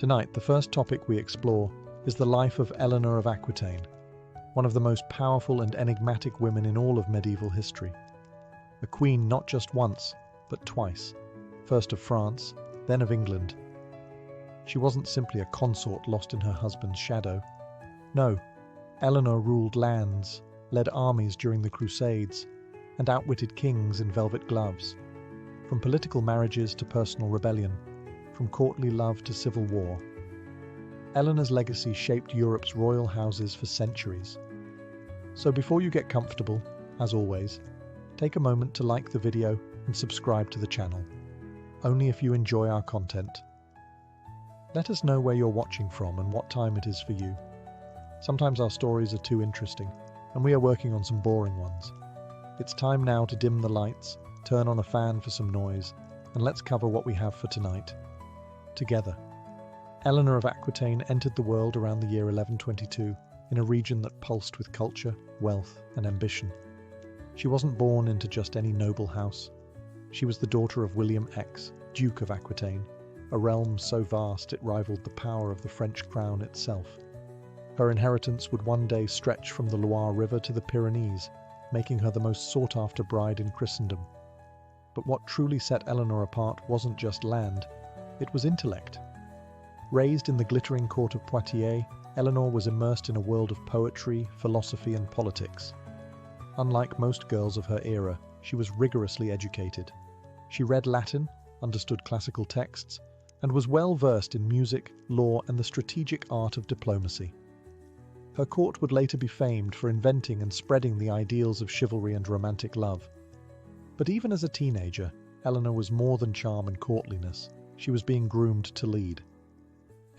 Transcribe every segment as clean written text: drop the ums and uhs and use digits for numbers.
Tonight, the first topic we explore is the life of Eleanor of Aquitaine, one of the most powerful and enigmatic women in all of medieval history. A queen not just once, but twice, first of France, then of England. She wasn't simply a consort lost in her husband's shadow. No, Eleanor ruled lands, led armies during the Crusades, and outwitted kings in velvet gloves. From political marriages to personal rebellion, from courtly love to civil war, Eleanor's legacy shaped Europe's royal houses for centuries. So before you get comfortable, as always, take a moment to like the video and subscribe to the channel, only if you enjoy our content. Let us know where you're watching from and what time it is for you. Sometimes our stories are too interesting, and we are working on some boring ones. It's time now to dim the lights, turn on a fan for some noise, and let's cover what we have for tonight. Together. Eleanor of Aquitaine entered the world around the year 1122 in a region that pulsed with culture, wealth, and ambition. She wasn't born into just any noble house. She was the daughter of William X, Duke of Aquitaine, a realm so vast it rivaled the power of the French crown itself. Her inheritance would one day stretch from the Loire River to the Pyrenees, making her the most sought-after bride in Christendom. But what truly set Eleanor apart wasn't just land, it was intellect. Raised in the glittering court of Poitiers, Eleanor was immersed in a world of poetry, philosophy, and politics. Unlike most girls of her era, she was rigorously educated. She read Latin, understood classical texts, and was well versed in music, law, and the strategic art of diplomacy. Her court would later be famed for inventing and spreading the ideals of chivalry and romantic love. But even as a teenager, Eleanor was more than charm and courtliness. She was being groomed to lead.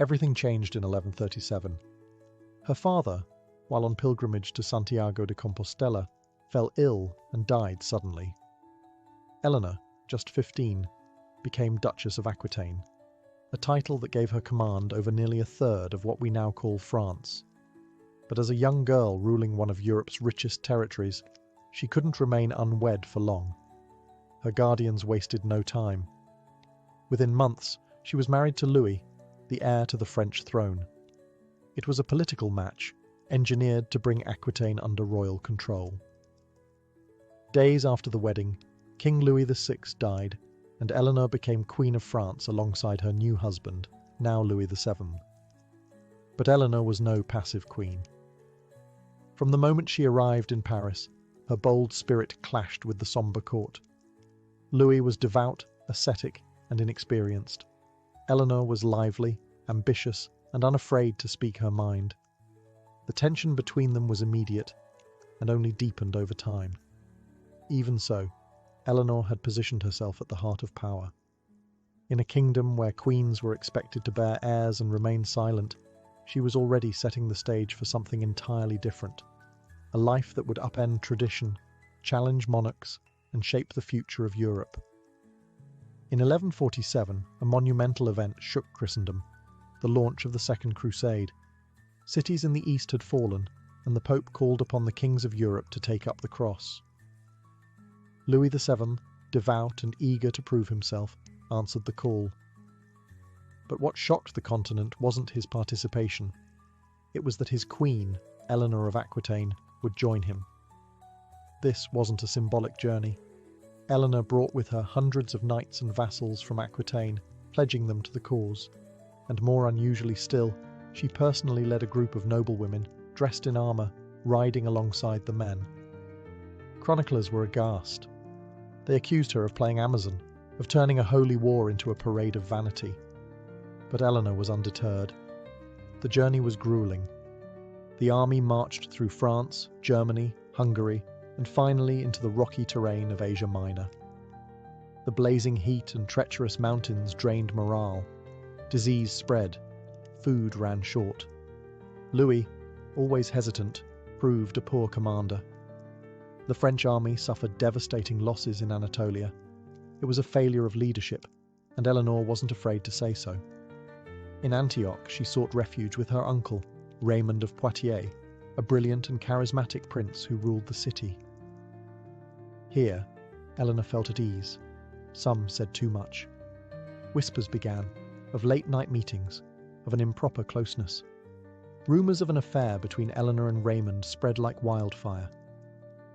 Everything changed in 1137. Her father, while on pilgrimage to Santiago de Compostela, fell ill and died suddenly. Eleanor, just 15, became Duchess of Aquitaine, a title that gave her command over nearly a third of what we now call France. But as a young girl ruling one of Europe's richest territories, she couldn't remain unwed for long. Her guardians wasted no time. Within months, she was married to Louis, the heir to the French throne. It was a political match, engineered to bring Aquitaine under royal control. Days after the wedding, King Louis VI died, and Eleanor became Queen of France alongside her new husband, now Louis VII. But Eleanor was no passive queen. From the moment she arrived in Paris, her bold spirit clashed with the sombre court. Louis was devout, ascetic, and inexperienced. Eleanor was lively, ambitious, and unafraid to speak her mind. The tension between them was immediate, and only deepened over time. Even so, Eleanor had positioned herself at the heart of power. In a kingdom where queens were expected to bear heirs and remain silent, she was already setting the stage for something entirely different. A life that would upend tradition, challenge monarchs, and shape the future of Europe. In 1147, a monumental event shook Christendom, the launch of the Second Crusade. Cities in the East had fallen, and the Pope called upon the kings of Europe to take up the cross. Louis VII, devout and eager to prove himself, answered the call. But what shocked the continent wasn't his participation. It was that his queen, Eleanor of Aquitaine, would join him. This wasn't a symbolic journey. Eleanor brought with her hundreds of knights and vassals from Aquitaine, pledging them to the cause. And more unusually still, she personally led a group of noblewomen, dressed in armour, riding alongside the men. Chroniclers were aghast. They accused her of playing Amazon, of turning a holy war into a parade of vanity. But Eleanor was undeterred. The journey was grueling. The army marched through France, Germany, Hungary, and finally into the rocky terrain of Asia Minor. The blazing heat and treacherous mountains drained morale. Disease spread. Food ran short. Louis, always hesitant, proved a poor commander. The French army suffered devastating losses in Anatolia. It was a failure of leadership, and Eleanor wasn't afraid to say so. In Antioch, she sought refuge with her uncle, Raymond of Poitiers, a brilliant and charismatic prince who ruled the city. Here, Eleanor felt at ease. Some said too much. Whispers began, of late-night meetings, of an improper closeness. Rumours of an affair between Eleanor and Raymond spread like wildfire.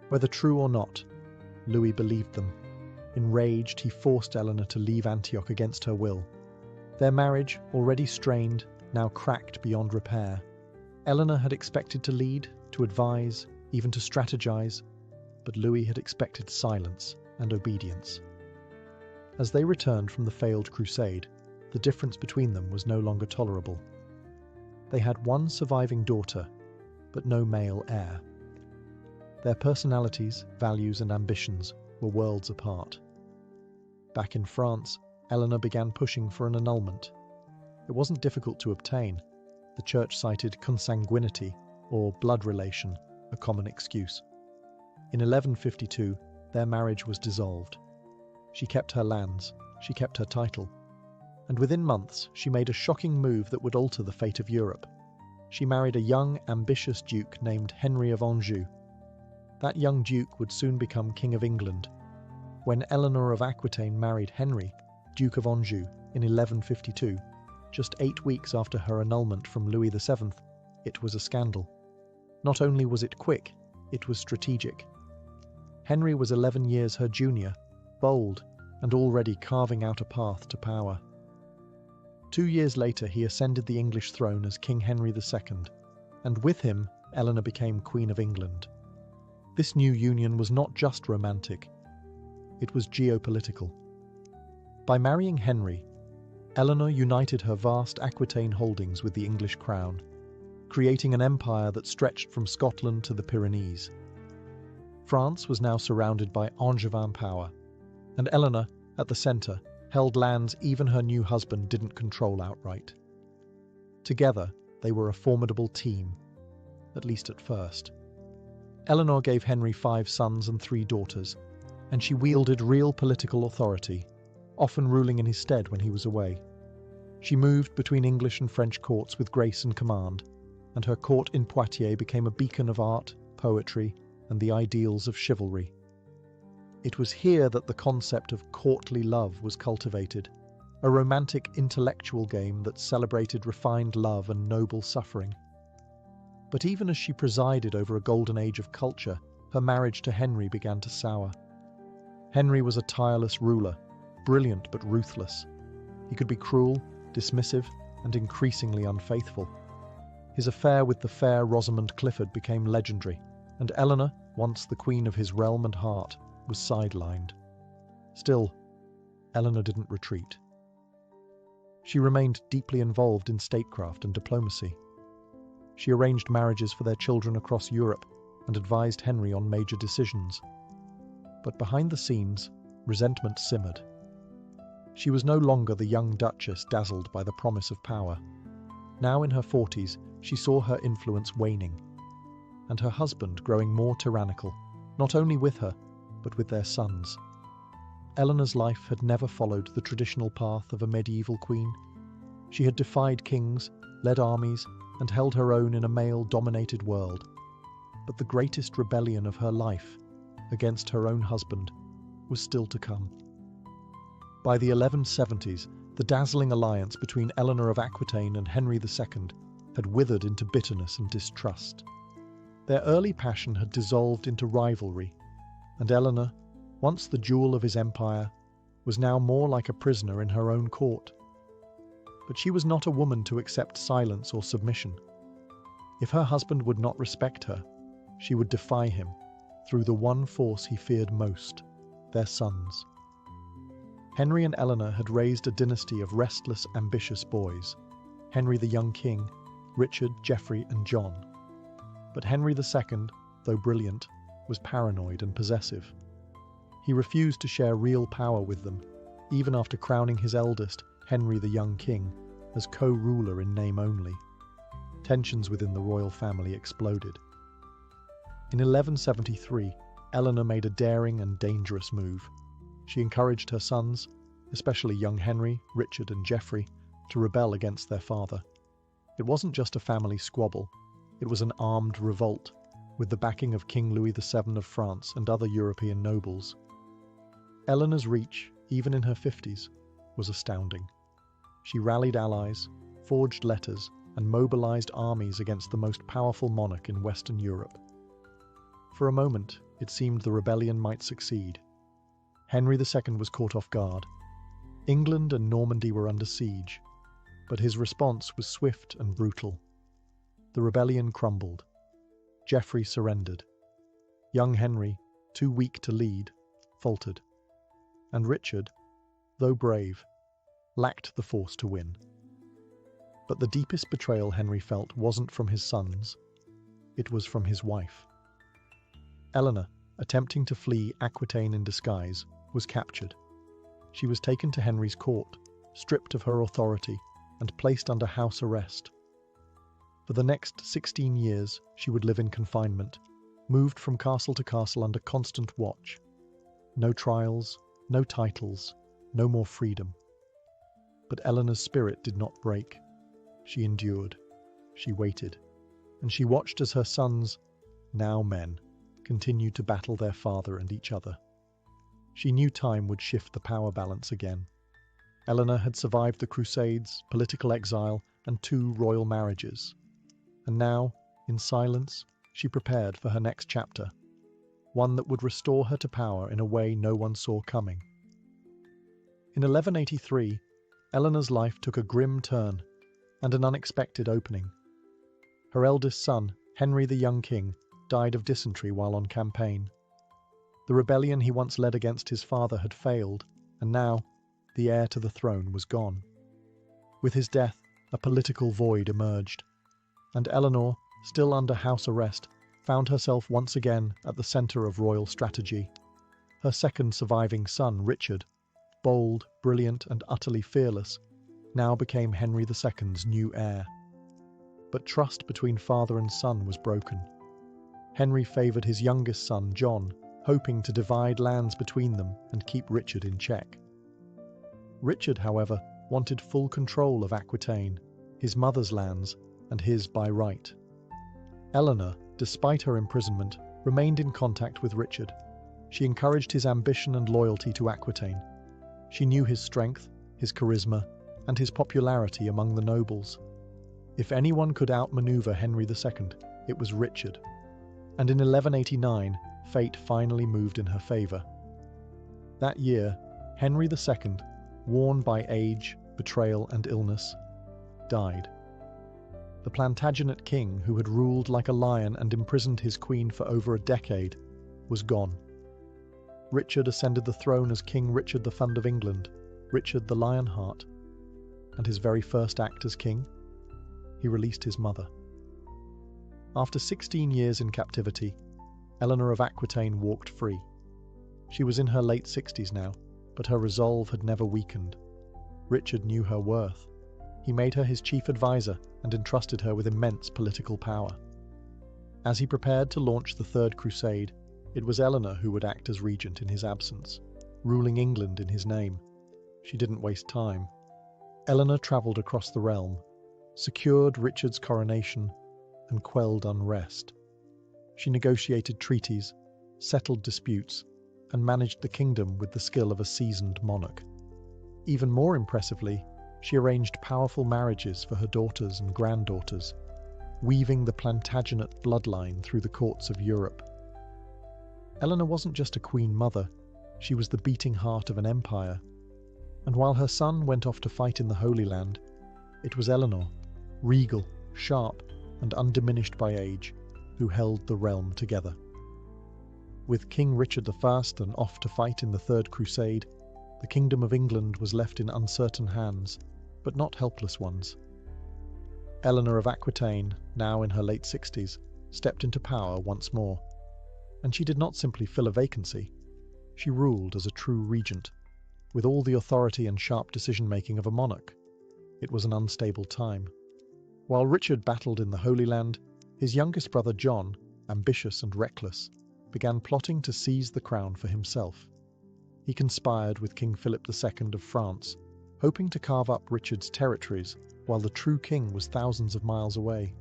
Whether true or not, Louis believed them. Enraged, he forced Eleanor to leave Antioch against her will. Their marriage, already strained, now cracked beyond repair. Eleanor had expected to lead, to advise, even to strategize, but Louis had expected silence and obedience. As they returned from the failed crusade, the difference between them was no longer tolerable. They had one surviving daughter, but no male heir. Their personalities, values, and ambitions were worlds apart. Back in France, Eleanor began pushing for an annulment. It wasn't difficult to obtain. The church cited consanguinity, or blood relation, a common excuse. In 1152, their marriage was dissolved. She kept her lands, she kept her title, and within months she made a shocking move that would alter the fate of Europe. She married a young, ambitious duke named Henry of Anjou. That young duke would soon become King of England. When Eleanor of Aquitaine married Henry, Duke of Anjou, in 1152, just 8 weeks after her annulment from Louis VII, it was a scandal. Not only was it quick, it was strategic. Henry was 11 years her junior, bold, and already carving out a path to power. 2 years later, he ascended the English throne as King Henry II, and with him, Eleanor became Queen of England. This new union was not just romantic, it was geopolitical. By marrying Henry, Eleanor united her vast Aquitaine holdings with the English crown, creating an empire that stretched from Scotland to the Pyrenees. France was now surrounded by Angevin power, and Eleanor, at the centre, held lands even her new husband didn't control outright. Together, they were a formidable team, at least at first. Eleanor gave Henry 5 sons and 3 daughters, and she wielded real political authority, often ruling in his stead when he was away. She moved between English and French courts with grace and command, and her court in Poitiers became a beacon of art, poetry, and the ideals of chivalry. It was here that the concept of courtly love was cultivated, a romantic intellectual game that celebrated refined love and noble suffering. But even as she presided over a golden age of culture, her marriage to Henry began to sour. Henry was a tireless ruler, brilliant but ruthless. He could be cruel, dismissive, and increasingly unfaithful. His affair with the fair Rosamond Clifford became legendary, and Eleanor, once the queen of his realm and heart, was sidelined. Still, Eleanor didn't retreat. She remained deeply involved in statecraft and diplomacy. She arranged marriages for their children across Europe and advised Henry on major decisions. But behind the scenes, resentment simmered. She was no longer the young duchess dazzled by the promise of power. Now in her 40s, she saw her influence waning, and her husband growing more tyrannical, not only with her, but with their sons. Eleanor's life had never followed the traditional path of a medieval queen. She had defied kings, led armies, and held her own in a male-dominated world. But the greatest rebellion of her life, against her own husband, was still to come. By the 1170s, the dazzling alliance between Eleanor of Aquitaine and Henry II had withered into bitterness and distrust. Their early passion had dissolved into rivalry, and Eleanor, once the jewel of his empire, was now more like a prisoner in her own court. But she was not a woman to accept silence or submission. If her husband would not respect her, she would defy him through the one force he feared most, their sons. Henry and Eleanor had raised a dynasty of restless, ambitious boys, Henry the young king, Richard, Geoffrey, and John. But Henry II, though brilliant, was paranoid and possessive. He refused to share real power with them, even after crowning his eldest, Henry the young king, as co-ruler in name only. Tensions within the royal family exploded. In 1173, Eleanor made a daring and dangerous move. She encouraged her sons, especially young Henry, Richard, and Geoffrey, to rebel against their father. It wasn't just a family squabble, it was an armed revolt, with the backing of King Louis VII of France and other European nobles. Eleanor's reach, even in her 50s, was astounding. She rallied allies, forged letters, and mobilized armies against the most powerful monarch in Western Europe. For a moment, it seemed the rebellion might succeed. Henry II was caught off guard. England and Normandy were under siege, but his response was swift and brutal. The rebellion crumbled. Geoffrey surrendered. Young Henry, too weak to lead, faltered. And Richard, though brave, lacked the force to win. But the deepest betrayal Henry felt wasn't from his sons, it was from his wife. Eleanor, attempting to flee Aquitaine in disguise, was captured. She was taken to Henry's court, stripped of her authority, and placed under house arrest. For the next 16 years, she would live in confinement, moved from castle to castle under constant watch. No trials, no titles, no more freedom. But Eleanor's spirit did not break. She endured, she waited, and she watched as her sons, now men, continued to battle their father and each other. She knew time would shift the power balance again. Eleanor had survived the Crusades, political exile, and 2 royal marriages. And now, in silence, she prepared for her next chapter, one that would restore her to power in a way no one saw coming. In 1183, Eleanor's life took a grim turn and an unexpected opening. Her eldest son, Henry the young king, died of dysentery while on campaign. The rebellion he once led against his father had failed, and now the heir to the throne was gone. With his death, a political void emerged, and Eleanor, still under house arrest, found herself once again at the centre of royal strategy. Her second surviving son, Richard, bold, brilliant, and utterly fearless, now became Henry II's new heir. But trust between father and son was broken. Henry favoured his youngest son, John, hoping to divide lands between them and keep Richard in check. Richard, however, wanted full control of Aquitaine, his mother's lands, and his by right. Eleanor, despite her imprisonment, remained in contact with Richard. She encouraged his ambition and loyalty to Aquitaine. She knew his strength, his charisma, and his popularity among the nobles. If anyone could outmaneuver Henry II, it was Richard. And in 1189, fate finally moved in her favour. That year, Henry II, worn by age, betrayal, and illness, died. The Plantagenet king, who had ruled like a lion and imprisoned his queen for over a decade, was gone. Richard ascended the throne as King Richard the Fund of England, Richard the Lionheart, and his very first act as king, he released his mother. After 16 years in captivity, Eleanor of Aquitaine walked free. She was in her late 60s now, but her resolve had never weakened. Richard knew her worth. He made her his chief advisor and entrusted her with immense political power. As he prepared to launch the Third Crusade, it was Eleanor who would act as regent in his absence, ruling England in his name. She didn't waste time. Eleanor travelled across the realm, secured Richard's coronation, and quelled unrest. She negotiated treaties, settled disputes, and managed the kingdom with the skill of a seasoned monarch. Even more impressively, she arranged powerful marriages for her daughters and granddaughters, weaving the Plantagenet bloodline through the courts of Europe. Eleanor wasn't just a queen mother, she was the beating heart of an empire. And while her son went off to fight in the Holy Land, it was Eleanor, regal, sharp, and undiminished by age, who held the realm together. With King Richard I off to fight in the Third Crusade, the Kingdom of England was left in uncertain hands, but not helpless ones. Eleanor of Aquitaine, now in her late 60s, stepped into power once more. And she did not simply fill a vacancy. She ruled as a true regent, with all the authority and sharp decision-making of a monarch. It was an unstable time. While Richard battled in the Holy Land, his youngest brother John, ambitious and reckless, began plotting to seize the crown for himself. He conspired with King Philip II of France, hoping to carve up Richard's territories while the true king was thousands of miles away.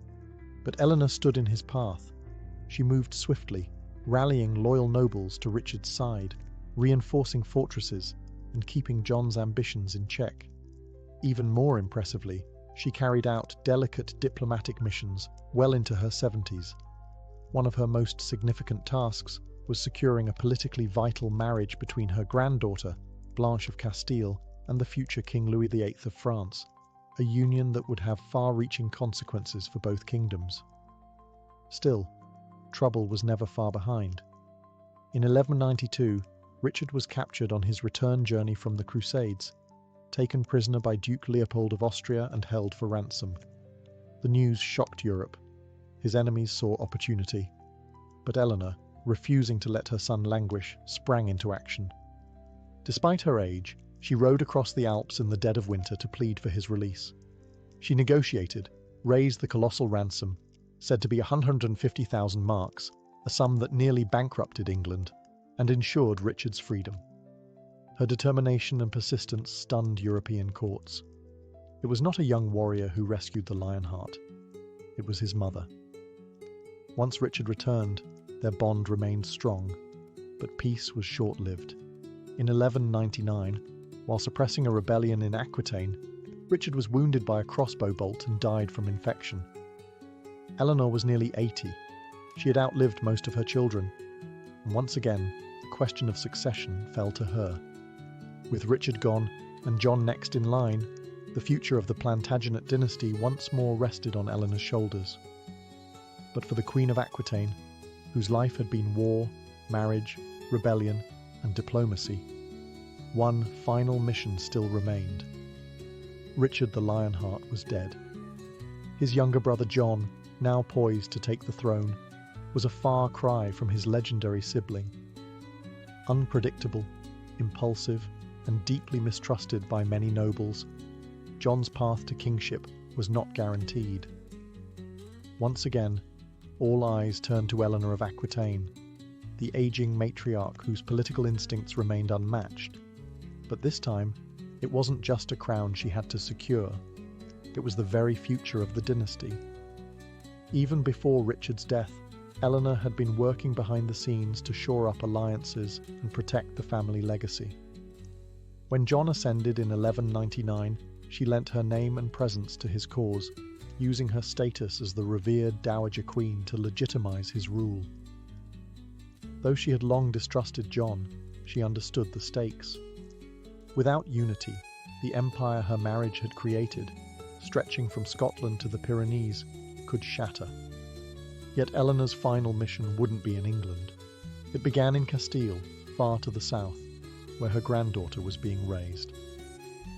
But Eleanor stood in his path. She moved swiftly, rallying loyal nobles to Richard's side, reinforcing fortresses, and keeping John's ambitions in check. Even more impressively, She carried out delicate diplomatic missions well into her 70s. One of her most significant tasks was securing a politically vital marriage between her granddaughter, Blanche of Castile, and the future King Louis VIII of France, a union that would have far-reaching consequences for both kingdoms. Still, trouble was never far behind. In 1192, Richard was captured on his return journey from the Crusades, taken prisoner by Duke Leopold of Austria and held for ransom. The news shocked Europe. His enemies saw opportunity. But Eleanor, refusing to let her son languish, sprang into action. Despite her age, she rode across the Alps in the dead of winter to plead for his release. She negotiated, raised the colossal ransom, said to be 150,000 marks, a sum that nearly bankrupted England, and ensured Richard's freedom. Her determination and persistence stunned European courts. It was not a young warrior who rescued the Lionheart. It was his mother. Once Richard returned, their bond remained strong, but peace was short-lived. In 1199, while suppressing a rebellion in Aquitaine, Richard was wounded by a crossbow bolt and died from infection. Eleanor was nearly 80. She had outlived most of her children, and once again, the question of succession fell to her. With Richard gone and John next in line, the future of the Plantagenet dynasty once more rested on Eleanor's shoulders. But for the Queen of Aquitaine, whose life had been war, marriage, rebellion, and diplomacy, one final mission still remained. Richard the Lionheart was dead. His younger brother John, now poised to take the throne, was a far cry from his legendary sibling. Unpredictable, impulsive, and deeply mistrusted by many nobles, John's path to kingship was not guaranteed. Once again, all eyes turned to Eleanor of Aquitaine, the aging matriarch whose political instincts remained unmatched. But this time, it wasn't just a crown she had to secure. It was the very future of the dynasty. Even before Richard's death, Eleanor had been working behind the scenes to shore up alliances and protect the family legacy. When John ascended in 1199, she lent her name and presence to his cause, using her status as the revered Dowager Queen to legitimize his rule. Though she had long distrusted John, she understood the stakes. Without unity, the empire her marriage had created, stretching from Scotland to the Pyrenees, could shatter. Yet Eleanor's final mission wouldn't be in England. It began in Castile, far to the south, where her granddaughter was being raised.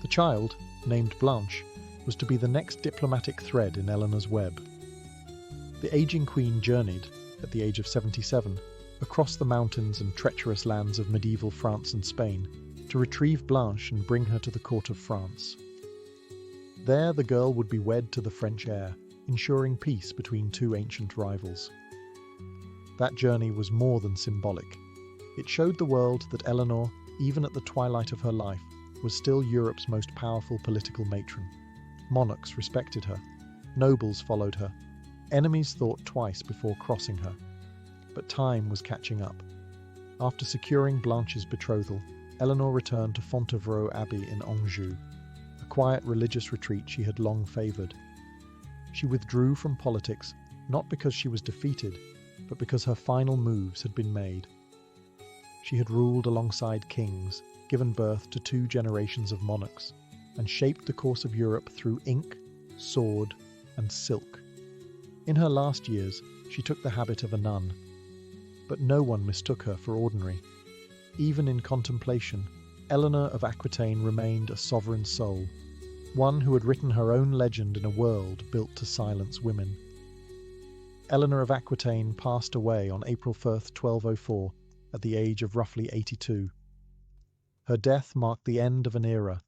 The child, named Blanche, was to be the next diplomatic thread in Eleanor's web. The aging queen journeyed, at the age of 77, across the mountains and treacherous lands of medieval France and Spain to retrieve Blanche and bring her to the court of France. There the girl would be wed to the French heir, ensuring peace between two ancient rivals. That journey was more than symbolic. It showed the world that Eleanor, even at the twilight of her life, was still Europe's most powerful political matron. Monarchs respected her. Nobles followed her. Enemies thought twice before crossing her. But time was catching up. After securing Blanche's betrothal, Eleanor returned to Fontevraud Abbey in Anjou, a quiet religious retreat she had long favoured. She withdrew from politics, not because she was defeated, but because her final moves had been made. She had ruled alongside kings, given birth to 2 generations of monarchs, and shaped the course of Europe through ink, sword, and silk. In her last years, she took the habit of a nun. But no one mistook her for ordinary. Even in contemplation, Eleanor of Aquitaine remained a sovereign soul, one who had written her own legend in a world built to silence women. Eleanor of Aquitaine passed away on April 1st, 1204, at the age of roughly 82. Her death marked the end of an era,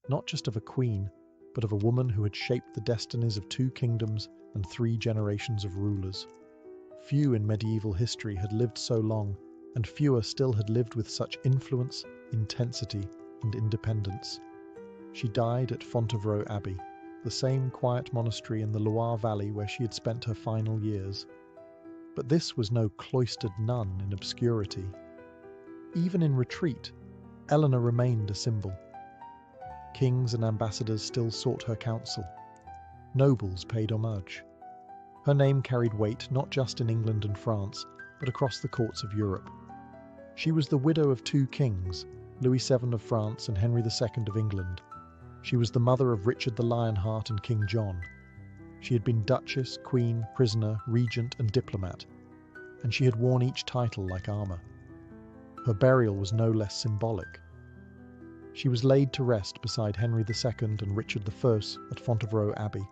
not just of a queen, but of a woman who had shaped the destinies of 2 kingdoms and 3 generations of rulers. Few in medieval history had lived so long, and fewer still had lived with such influence, intensity, and independence. She died at Fontevraud Abbey, the same quiet monastery in the Loire Valley where she had spent her final years. But this was no cloistered nun in obscurity. Even in retreat, Eleanor remained a symbol. Kings and ambassadors still sought her counsel. Nobles paid homage. Her name carried weight not just in England and France, but across the courts of Europe. She was the widow of two kings, Louis VII of France and Henry II of England. She was the mother of Richard the Lionheart and King John. She had been Duchess, Queen, Prisoner, Regent and Diplomat, and she had worn each title like armour. Her burial was no less symbolic. She was laid to rest beside Henry II and Richard I at Fontevraud Abbey,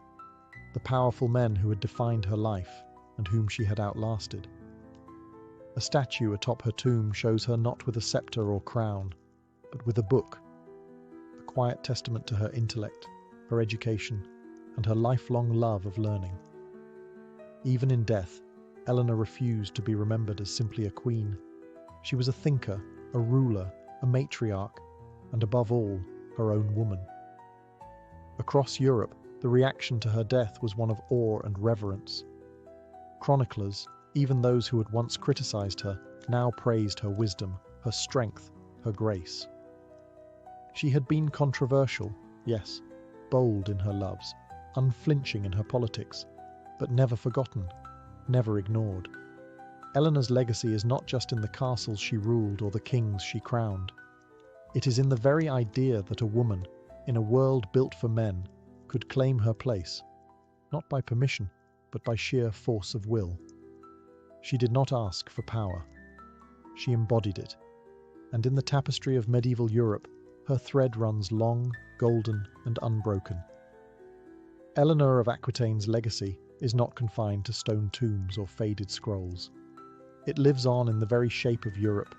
the powerful men who had defined her life and whom she had outlasted. A statue atop her tomb shows her not with a sceptre or crown, but with a book, a quiet testament to her intellect, her education, and her lifelong love of learning. Even in death, Eleanor refused to be remembered as simply a queen. She was a thinker, a ruler, a matriarch, and above all, her own woman. Across Europe, the reaction to her death was one of awe and reverence. Chroniclers, even those who had once criticized her, now praised her wisdom, her strength, her grace. She had been controversial, yes, bold in her loves, unflinching in her politics, but never forgotten, never ignored. Eleanor's legacy is not just in the castles she ruled or the kings she crowned. It is in the very idea that a woman, in a world built for men, could claim her place, not by permission, but by sheer force of will. She did not ask for power. She embodied it, and in the tapestry of medieval Europe, her thread runs long, golden, and unbroken. Eleanor of Aquitaine's legacy is not confined to stone tombs or faded scrolls. It lives on in the very shape of Europe,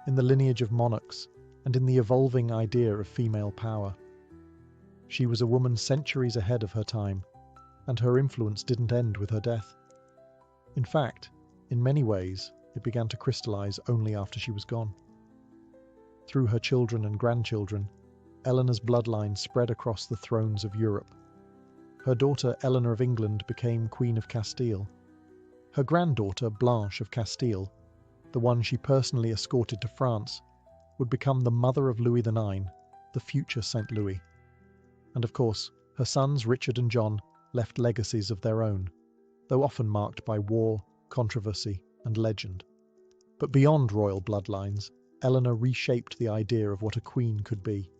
in the lineage of monarchs, and in the evolving idea of female power. She was a woman centuries ahead of her time, and her influence didn't end with her death. In fact, in many ways, it began to crystallize only after she was gone. Through her children and grandchildren, Eleanor's bloodline spread across the thrones of Europe. Her daughter Eleanor of England became Queen of Castile. Her granddaughter Blanche of Castile, the one she personally escorted to France, would become the mother of Louis IX, the future Saint Louis. And of course, her sons Richard and John left legacies of their own, though often marked by war, controversy, and legend. But beyond royal bloodlines, Eleanor reshaped the idea of what a queen could be.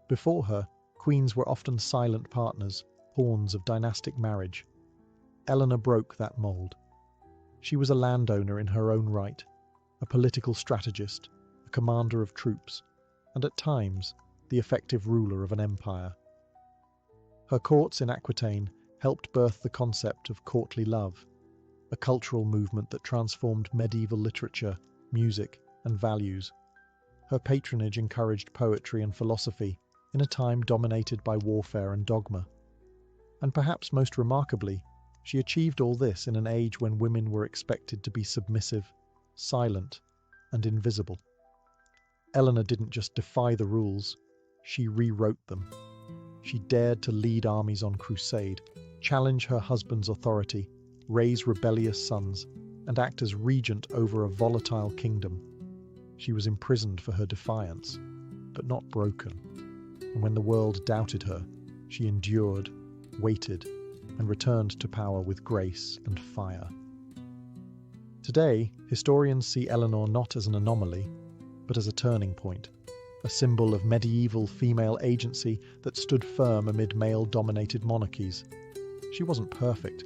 Before her, queens were often silent partners, pawns of dynastic marriage. Eleanor broke that mould. She was a landowner in her own right, a political strategist, a commander of troops, and at times, the effective ruler of an empire. Her courts in Aquitaine helped birth the concept of courtly love, a cultural movement that transformed medieval literature, music, and values. Her patronage encouraged poetry and philosophy in a time dominated by warfare and dogma. And perhaps most remarkably, she achieved all this in an age when women were expected to be submissive, silent, and invisible. Eleanor didn't just defy the rules, she rewrote them. She dared to lead armies on crusade, challenge her husband's authority, raise rebellious sons, and act as regent over a volatile kingdom. She was imprisoned for her defiance, but not broken. And when the world doubted her, she endured, waited, and returned to power with grace and fire. Today, historians see Eleanor not as an anomaly, but as a turning point, a symbol of medieval female agency that stood firm amid male-dominated monarchies. She wasn't perfect.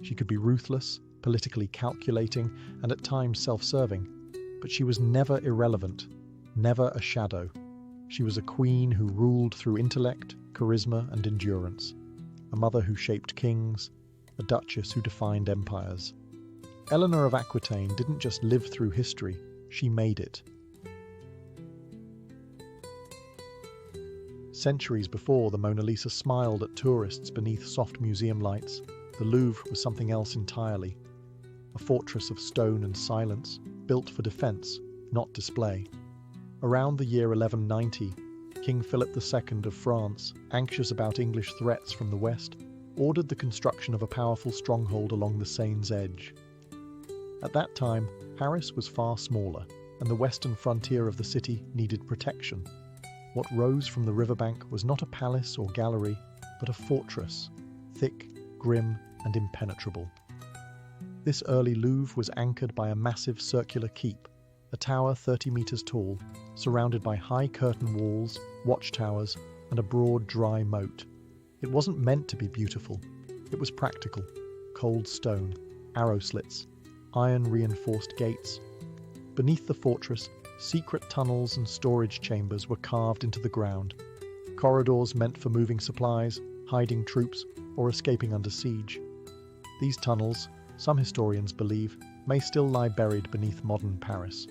She could be ruthless, politically calculating, and at times self-serving, but she was never irrelevant, never a shadow. She was a queen who ruled through intellect, charisma, and endurance, a mother who shaped kings, a duchess who defined empires. Eleanor of Aquitaine didn't just live through history, she made it. Centuries before the Mona Lisa smiled at tourists beneath soft museum lights, the Louvre was something else entirely. A fortress of stone and silence, built for defense, not display. Around the year 1190, King Philip II of France, anxious about English threats from the west, ordered the construction of a powerful stronghold along the Seine's edge. At that time, Paris was far smaller, and the western frontier of the city needed protection. What rose from the riverbank was not a palace or gallery, but a fortress, thick, grim, and impenetrable. This early Louvre was anchored by a massive circular keep, a tower 30 meters tall, surrounded by high curtain walls, watchtowers, and a broad, dry moat. It wasn't meant to be beautiful. It was practical. Cold stone, arrow slits, iron-reinforced gates. Beneath the fortress, secret tunnels and storage chambers were carved into the ground. Corridors meant for moving supplies, hiding troops, or escaping under siege. These tunnels, some historians believe, may still lie buried beneath modern Paris.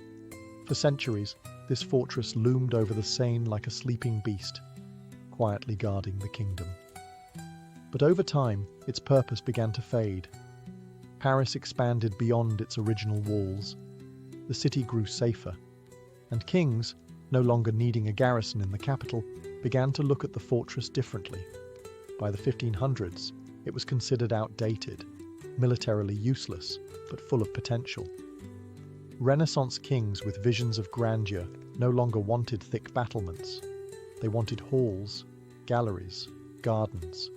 For centuries, this fortress loomed over the Seine like a sleeping beast, quietly guarding the kingdom. But over time, its purpose began to fade. Paris expanded beyond its original walls. The city grew safer, and kings, no longer needing a garrison in the capital, began to look at the fortress differently. By the 1500s, it was considered outdated, militarily useless, but full of potential. Renaissance kings with visions of grandeur no longer wanted thick battlements. They wanted halls, galleries, gardens.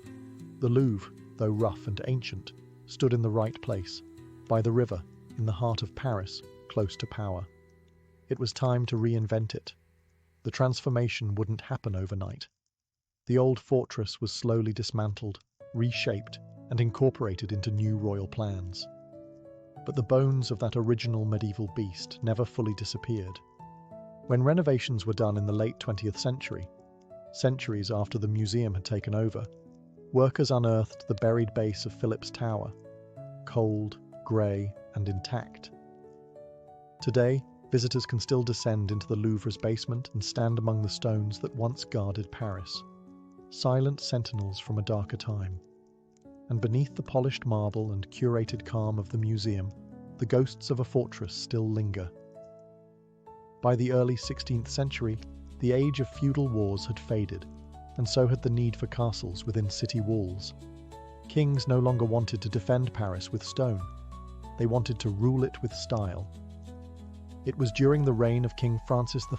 The Louvre, though rough and ancient, stood in the right place, by the river, in the heart of Paris, close to power. It was time to reinvent it. The transformation wouldn't happen overnight. The old fortress was slowly dismantled, reshaped, and incorporated into new royal plans. But the bones of that original medieval beast never fully disappeared. When renovations were done in the late 20th century, centuries after the museum had taken over, workers unearthed the buried base of Philip's Tower, cold, grey, and intact. Today, visitors can still descend into the Louvre's basement and stand among the stones that once guarded Paris, silent sentinels from a darker time. And beneath the polished marble and curated calm of the museum, the ghosts of a fortress still linger. By the early 16th century, the age of feudal wars had faded, and so had the need for castles within city walls. Kings no longer wanted to defend Paris with stone. They wanted to rule it with style. It was during the reign of King Francis I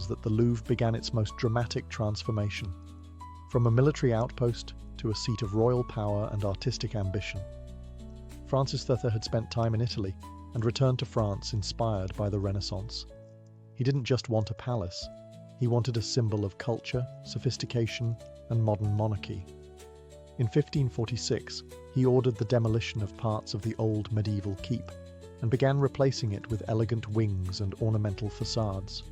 that the Louvre began its most dramatic transformation, from a military outpost to a seat of royal power and artistic ambition. Francis III had spent time in Italy and returned to France inspired by the Renaissance. He didn't just want a palace, he wanted a symbol of culture, sophistication, and modern monarchy. In 1546, he ordered the demolition of parts of the old medieval keep and began replacing it with elegant wings and ornamental facades.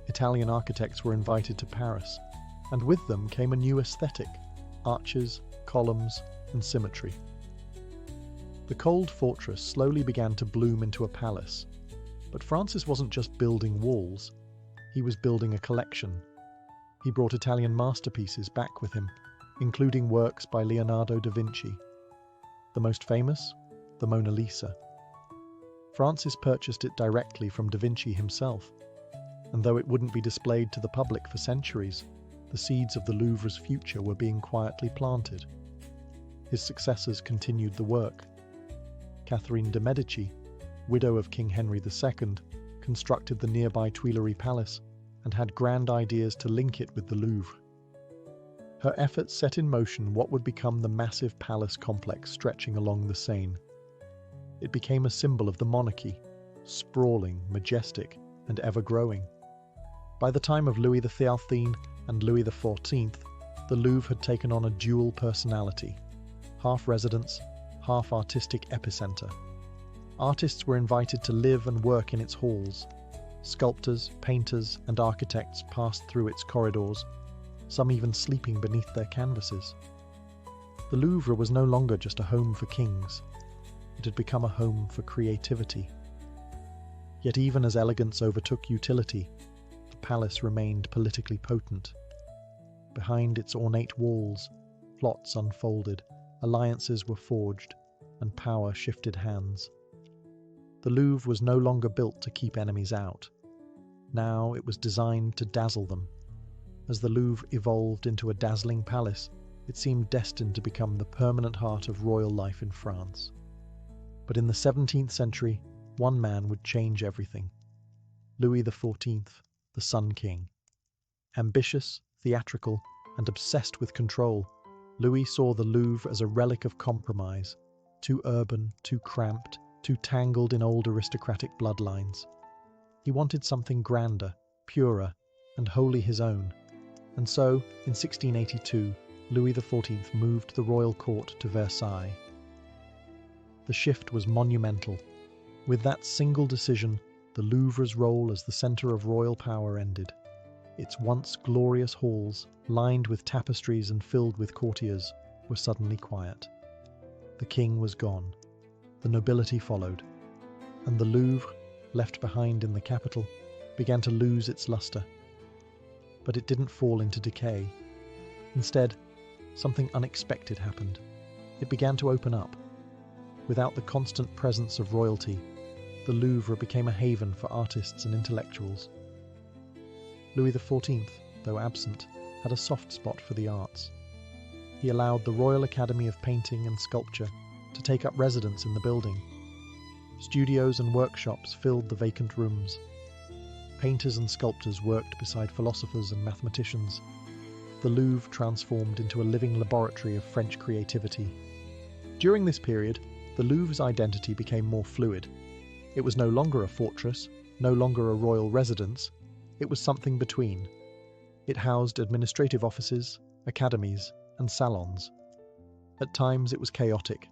Italian architects were invited to Paris, and with them came a new aesthetic: arches, columns, and symmetry. The cold fortress slowly began to bloom into a palace, but Francis wasn't just building walls, he was building a collection. He brought Italian masterpieces back with him, including works by Leonardo da Vinci. The most famous, the Mona Lisa. Francis purchased it directly from da Vinci himself, and though it wouldn't be displayed to the public for centuries, the seeds of the Louvre's future were being quietly planted. His successors continued the work. Catherine de' Medici, widow of King Henry II, constructed the nearby Tuileries Palace and had grand ideas to link it with the Louvre. Her efforts set in motion what would become the massive palace complex stretching along the Seine. It became a symbol of the monarchy, sprawling, majestic, and ever-growing. By the time of Louis XIII and Louis XIV, the Louvre had taken on a dual personality, half residence, half artistic epicenter. Artists were invited to live and work in its halls. Sculptors, painters, and architects passed through its corridors, some even sleeping beneath their canvases. The Louvre was no longer just a home for kings. It had become a home for creativity. Yet even as elegance overtook utility, the palace remained politically potent. Behind its ornate walls, plots unfolded, alliances were forged, and power shifted hands. The Louvre was no longer built to keep enemies out. Now it was designed to dazzle them. As the Louvre evolved into a dazzling palace, it seemed destined to become the permanent heart of royal life in France. But in the 17th century, one man would change everything. Louis XIV, the Sun King. Ambitious, theatrical, and obsessed with control, Louis saw the Louvre as a relic of compromise, too urban, too cramped, too tangled in old aristocratic bloodlines. He wanted something grander, purer, and wholly his own. And so, in 1682, Louis XIV moved the royal court to Versailles. The shift was monumental. With that single decision, the Louvre's role as the centre of royal power ended. Its once glorious halls, lined with tapestries and filled with courtiers, were suddenly quiet. The king was gone. The nobility followed. And the Louvre, left behind in the capital, began to lose its lustre. But it didn't fall into decay. Instead, something unexpected happened. It began to open up. Without the constant presence of royalty, the Louvre became a haven for artists and intellectuals. Louis XIV, though absent, had a soft spot for the arts. He allowed the Royal Academy of Painting and Sculpture to take up residence in the building. Studios and workshops filled the vacant rooms. Painters and sculptors worked beside philosophers and mathematicians. The Louvre transformed into a living laboratory of French creativity. During this period, the Louvre's identity became more fluid. It was no longer a fortress, no longer a royal residence. It was something between. It housed administrative offices, academies, and salons. At times it was chaotic,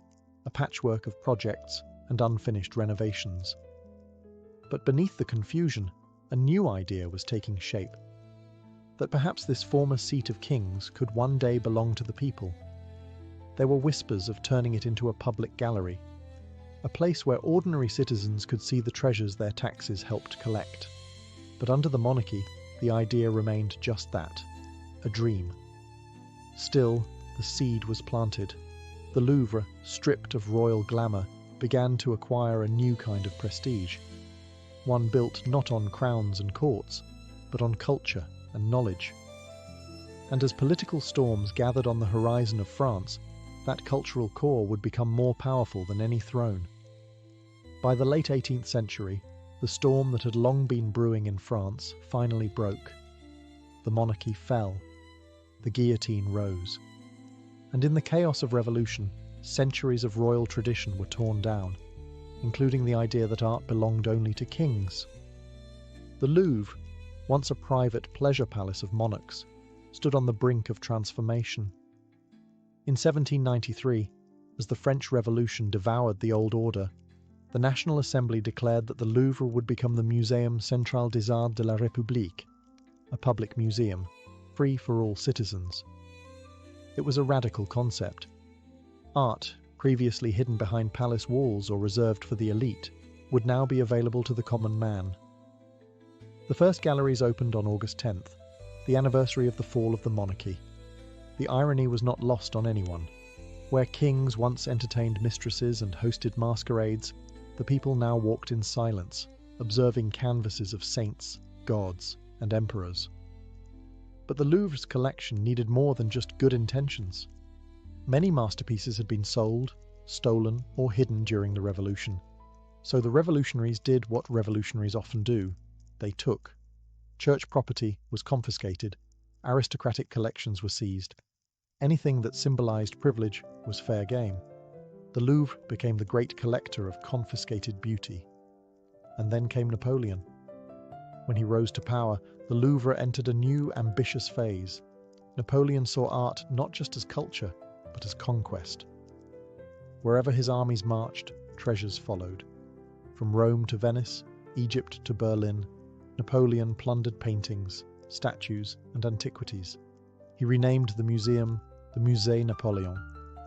a patchwork of projects and unfinished renovations. But beneath the confusion, a new idea was taking shape. That perhaps this former seat of kings could one day belong to the people. There were whispers of turning it into a public gallery, a place where ordinary citizens could see the treasures their taxes helped collect. But under the monarchy, the idea remained just that, a dream. Still, the seed was planted. The Louvre, stripped of royal glamour, began to acquire a new kind of prestige. One built not on crowns and courts, but on culture and knowledge. And as political storms gathered on the horizon of France, that cultural core would become more powerful than any throne. By the late 18th century, the storm that had long been brewing in France finally broke. The monarchy fell. The guillotine rose. And in the chaos of revolution, centuries of royal tradition were torn down, including the idea that art belonged only to kings. The Louvre, once a private pleasure palace of monarchs, stood on the brink of transformation. In 1793, as the French Revolution devoured the old order, the National Assembly declared that the Louvre would become the Muséum Central des Arts de la République, a public museum, free for all citizens. It was a radical concept. Art, previously hidden behind palace walls or reserved for the elite, would now be available to the common man. The first galleries opened on August 10th, the anniversary of the fall of the monarchy. The irony was not lost on anyone. Where kings once entertained mistresses and hosted masquerades, the people now walked in silence, observing canvases of saints, gods, and emperors. But the Louvre's collection needed more than just good intentions. Many masterpieces had been sold, stolen, or hidden during the revolution. So the revolutionaries did what revolutionaries often do. They took. Church property was confiscated. Aristocratic collections were seized. Anything that symbolized privilege was fair game. The Louvre became the great collector of confiscated beauty. And then came Napoleon. When he rose to power, the Louvre entered a new, ambitious phase. Napoleon saw art not just as culture, but as conquest. Wherever his armies marched, treasures followed. From Rome to Venice, Egypt to Berlin, Napoleon plundered paintings, statues, and antiquities. He renamed the museum the Musée Napoléon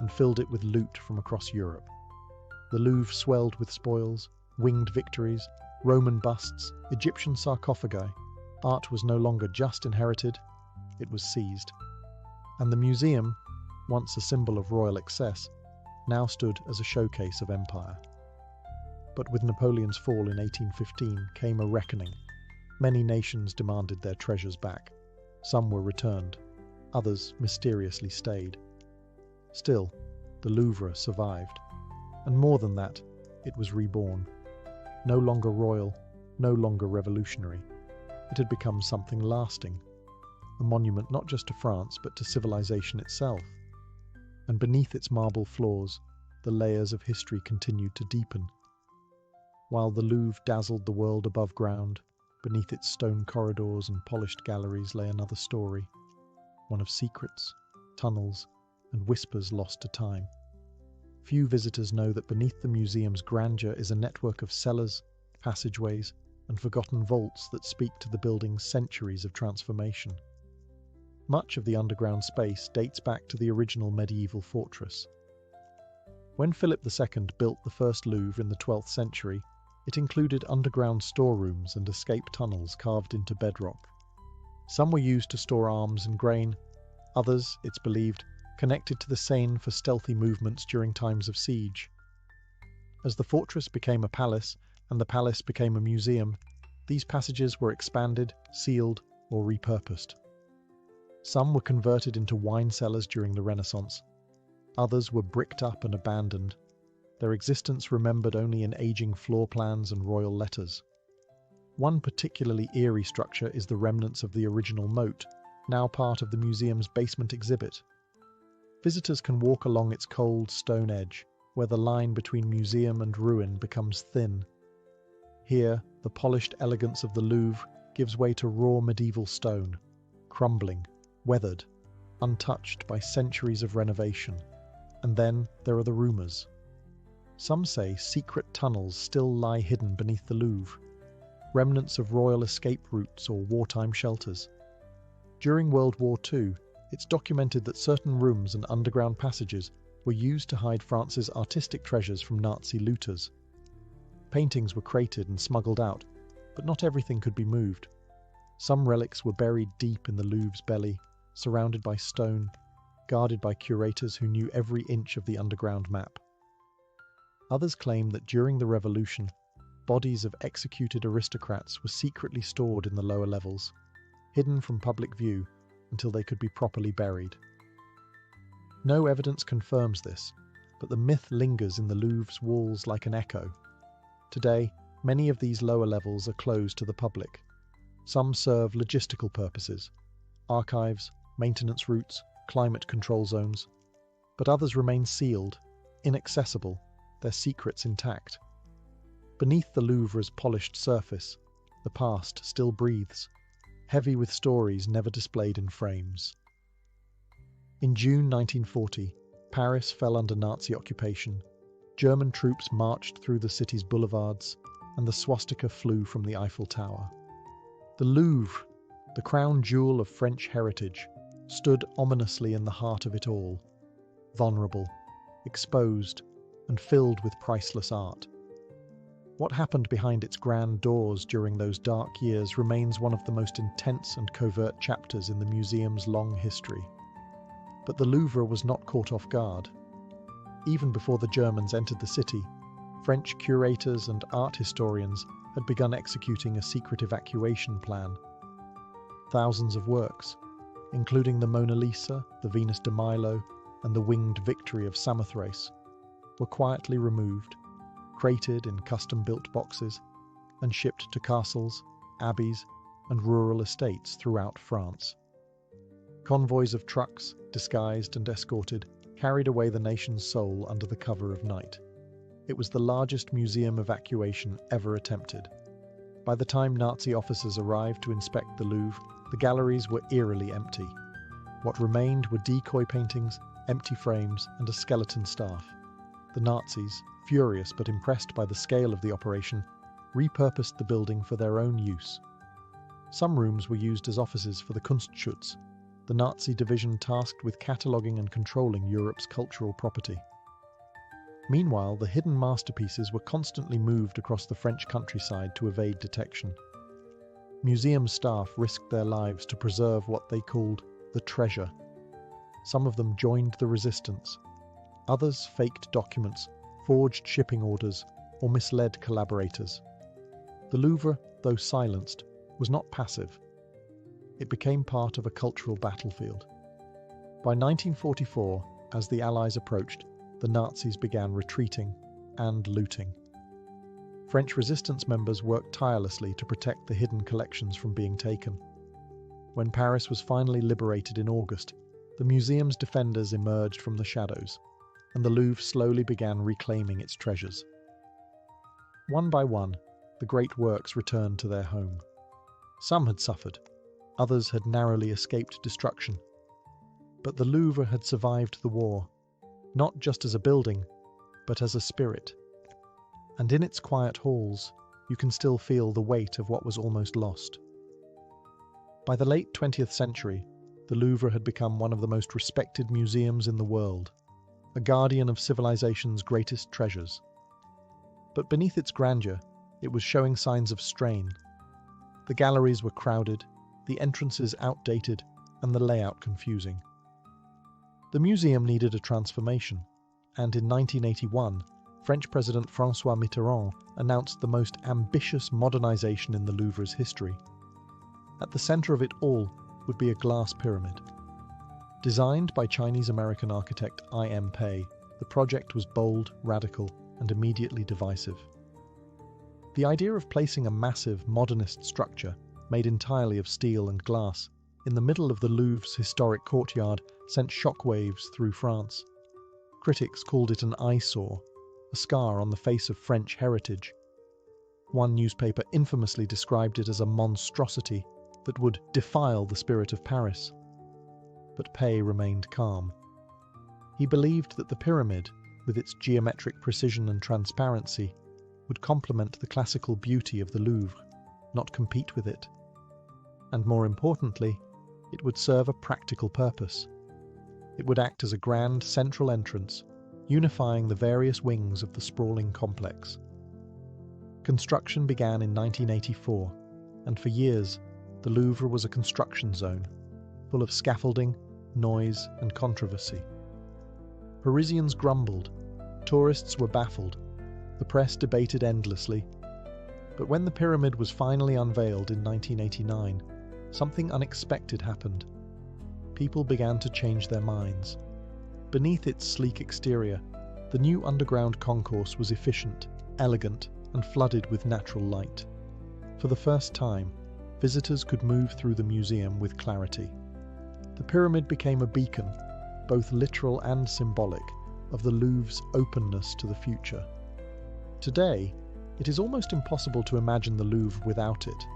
and filled it with loot from across Europe. The Louvre swelled with spoils, winged victories, Roman busts, Egyptian sarcophagi. Art was no longer just inherited, it was seized. And the museum, once a symbol of royal excess, now stood as a showcase of empire. But with Napoleon's fall in 1815 came a reckoning. Many nations demanded their treasures back. Some were returned. Others mysteriously stayed. Still, the Louvre survived. And more than that, it was reborn. No longer royal, no longer revolutionary. It had become something lasting. A monument not just to France, but to civilization itself. and beneath its marble floors, the layers of history continued to deepen. While the Louvre dazzled the world above ground, beneath its stone corridors and polished galleries lay another story, one of secrets, tunnels, and whispers lost to time. Few visitors know that beneath the museum's grandeur is a network of cellars, passageways, and forgotten vaults that speak to the building's centuries of transformation. Much of the underground space dates back to the original medieval fortress. When Philip II built the first Louvre in the 12th century, it included underground storerooms and escape tunnels carved into bedrock. Some were used to store arms and grain, others, it's believed, connected to the Seine for stealthy movements during times of siege. As the fortress became a palace and the palace became a museum, these passages were expanded, sealed, or repurposed. Some were converted into wine cellars during the Renaissance. Others were bricked up and abandoned, their existence remembered only in aging floor plans and royal letters. One particularly eerie structure is the remnants of the original moat, now part of the museum's basement exhibit. Visitors can walk along its cold stone edge, where the line between museum and ruin becomes thin. Here, the polished elegance of the Louvre gives way to raw medieval stone, crumbling, weathered, untouched by centuries of renovation. And then there are the rumours. Some say secret tunnels still lie hidden beneath the Louvre, remnants of royal escape routes or wartime shelters. During World War II, it's documented that certain rooms and underground passages were used to hide France's artistic treasures from Nazi looters. Paintings were crated and smuggled out, but not everything could be moved. Some relics were buried deep in the Louvre's belly, surrounded by stone, guarded by curators who knew every inch of the underground map. Others claim that during the Revolution, bodies of executed aristocrats were secretly stored in the lower levels, hidden from public view until they could be properly buried. No evidence confirms this, but the myth lingers in the Louvre's walls like an echo. Today, many of these lower levels are closed to the public. Some serve logistical purposes, archives, maintenance routes, climate control zones, but others remain sealed, inaccessible, their secrets intact. Beneath the Louvre's polished surface, the past still breathes, heavy with stories never displayed in frames. In June 1940, Paris fell under Nazi occupation. German troops marched through the city's boulevards, and the swastika flew from the Eiffel Tower. The Louvre, the crown jewel of French heritage, stood ominously in the heart of it all, vulnerable, exposed, and filled with priceless art. What happened behind its grand doors during those dark years remains one of the most intense and covert chapters in the museum's long history. But the Louvre was not caught off guard. Even before the Germans entered the city, French curators and art historians had begun executing a secret evacuation plan. Thousands of works, including the Mona Lisa, the Venus de Milo, and the Winged Victory of Samothrace, were quietly removed, crated in custom-built boxes, and shipped to castles, abbeys, and rural estates throughout France. Convoys of trucks, disguised and escorted, carried away the nation's soul under the cover of night. It was the largest museum evacuation ever attempted. By the time Nazi officers arrived to inspect the Louvre, the galleries were eerily empty. What remained were decoy paintings, empty frames, and a skeleton staff. The Nazis, furious but impressed by the scale of the operation, repurposed the building for their own use. Some rooms were used as offices for the Kunstschutz, the Nazi division tasked with cataloguing and controlling Europe's cultural property. Meanwhile, the hidden masterpieces were constantly moved across the French countryside to evade detection. Museum staff risked their lives to preserve what they called the treasure. Some of them joined the resistance. Others faked documents, forged shipping orders, or misled collaborators. The Louvre, though silenced, was not passive. It became part of a cultural battlefield. By 1944, as the Allies approached, the Nazis began retreating and looting. French resistance members worked tirelessly to protect the hidden collections from being taken. When Paris was finally liberated in August, the museum's defenders emerged from the shadows, and the Louvre slowly began reclaiming its treasures. One by one, the great works returned to their home. Some had suffered, others had narrowly escaped destruction. But the Louvre had survived the war, not just as a building, but as a spirit. And in its quiet halls, you can still feel the weight of what was almost lost. By the late 20th century, the Louvre had become one of the most respected museums in the world, a guardian of civilization's greatest treasures. But beneath its grandeur, it was showing signs of strain. The galleries were crowded, the entrances outdated, and the layout confusing. The museum needed a transformation, and in 1981, French President François Mitterrand announced the most ambitious modernization in the Louvre's history. At the center of it all would be a glass pyramid. Designed by Chinese-American architect I.M. Pei, the project was bold, radical, and immediately divisive. The idea of placing a massive, modernist structure, made entirely of steel and glass, in the middle of the Louvre's historic courtyard sent shockwaves through France. Critics called it an eyesore, a scar on the face of French heritage. One newspaper infamously described it as a monstrosity that would defile the spirit of Paris. But Pei remained calm. He believed that the pyramid, with its geometric precision and transparency, would complement the classical beauty of the Louvre, not compete with it. And more importantly, it would serve a practical purpose. It would act as a grand central entrance, unifying the various wings of the sprawling complex. Construction began in 1984, and for years, the Louvre was a construction zone, full of scaffolding, noise, and controversy. Parisians grumbled, tourists were baffled, the press debated endlessly. But when the pyramid was finally unveiled in 1989, something unexpected happened. People began to change their minds. Beneath its sleek exterior, the new underground concourse was efficient, elegant, and flooded with natural light. For the first time, visitors could move through the museum with clarity. The pyramid became a beacon, both literal and symbolic, of the Louvre's openness to the future. Today, it is almost impossible to imagine the Louvre without it.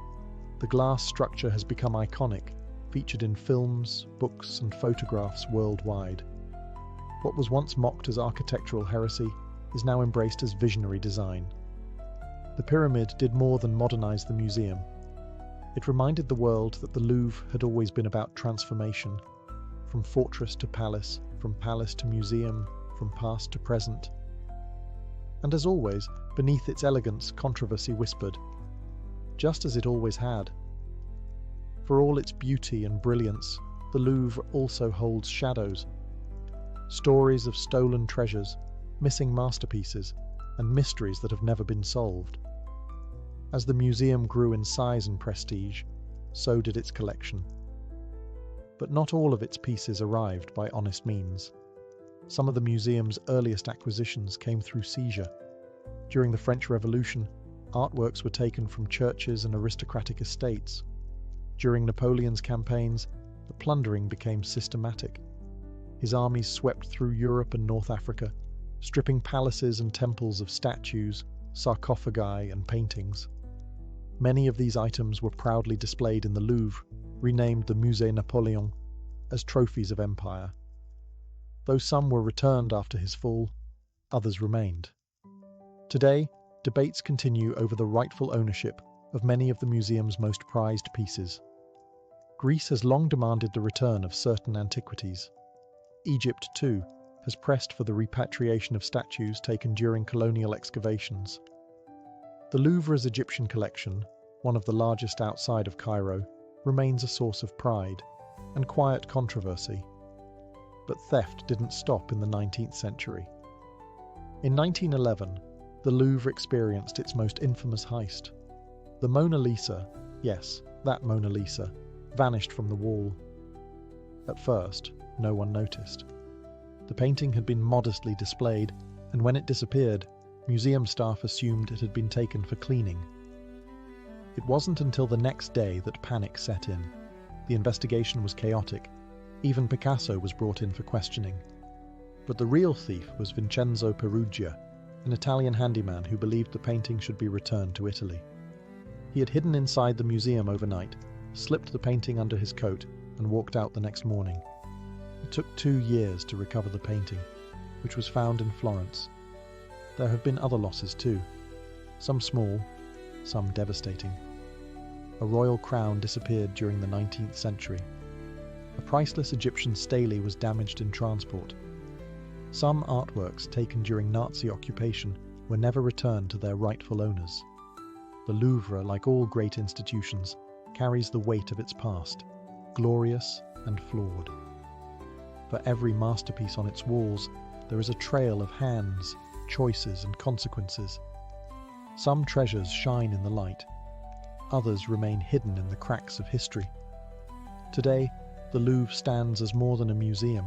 The glass structure has become iconic, featured in films, books, and photographs worldwide. What was once mocked as architectural heresy is now embraced as visionary design. The pyramid did more than modernize the museum. It reminded the world that the Louvre had always been about transformation, from fortress to palace, from palace to museum, from past to present. And as always, beneath its elegance, controversy whispered, just as it always had. For all its beauty and brilliance, the Louvre also holds shadows. Stories of stolen treasures, missing masterpieces, and mysteries that have never been solved. As the museum grew in size and prestige, so did its collection. But not all of its pieces arrived by honest means. Some of the museum's earliest acquisitions came through seizure. During the French Revolution, artworks were taken from churches and aristocratic estates. During Napoleon's campaigns, the plundering became systematic. His armies swept through Europe and North Africa, stripping palaces and temples of statues, sarcophagi, and paintings. Many of these items were proudly displayed in the Louvre, renamed the Musée Napoléon, as trophies of empire. Though some were returned after his fall, others remained. Today, debates continue over the rightful ownership of many of the museum's most prized pieces. Greece has long demanded the return of certain antiquities. Egypt, too, has pressed for the repatriation of statues taken during colonial excavations. The Louvre's Egyptian collection, one of the largest outside of Cairo, remains a source of pride and quiet controversy. But theft didn't stop in the 19th century. In 1911, the Louvre experienced its most infamous heist. The Mona Lisa, yes, that Mona Lisa, vanished from the wall. At first, no one noticed. The painting had been modestly displayed, and when it disappeared, museum staff assumed it had been taken for cleaning. It wasn't until the next day that panic set in. The investigation was chaotic, Even Picasso was brought in for questioning. But the real thief was Vincenzo Peruggia, an Italian handyman who believed the painting should be returned to Italy. He had hidden inside the museum overnight, slipped the painting under his coat, and walked out the next morning. It took 2 years to recover the painting, which was found in Florence. There have been other losses too, some small, some devastating. A royal crown disappeared during the 19th century. A priceless Egyptian stele was damaged in transport. Some artworks taken during Nazi occupation were never returned to their rightful owners. The Louvre, like all great institutions, carries the weight of its past, glorious and flawed. For every masterpiece on its walls, there is a trail of hands, choices, and consequences. Some treasures shine in the light, others remain hidden in the cracks of history. Today, the Louvre stands as more than a museum.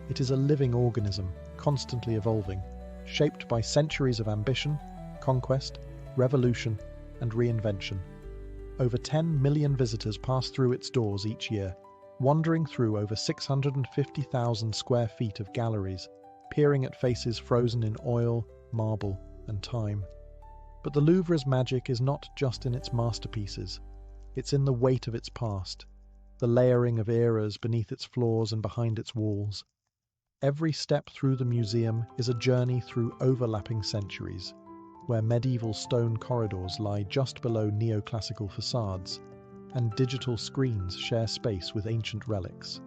It is a living organism, constantly evolving, shaped by centuries of ambition, conquest, revolution, and reinvention. Over 10 million visitors pass through its doors each year, wandering through over 650,000 square feet of galleries, peering at faces frozen in oil, marble, and time. But the Louvre's magic is not just in its masterpieces. It's in the weight of its past, the layering of eras beneath its floors and behind its walls. Every step through the museum is a journey through overlapping centuries, where medieval stone corridors lie just below neoclassical facades, and digital screens share space with ancient relics.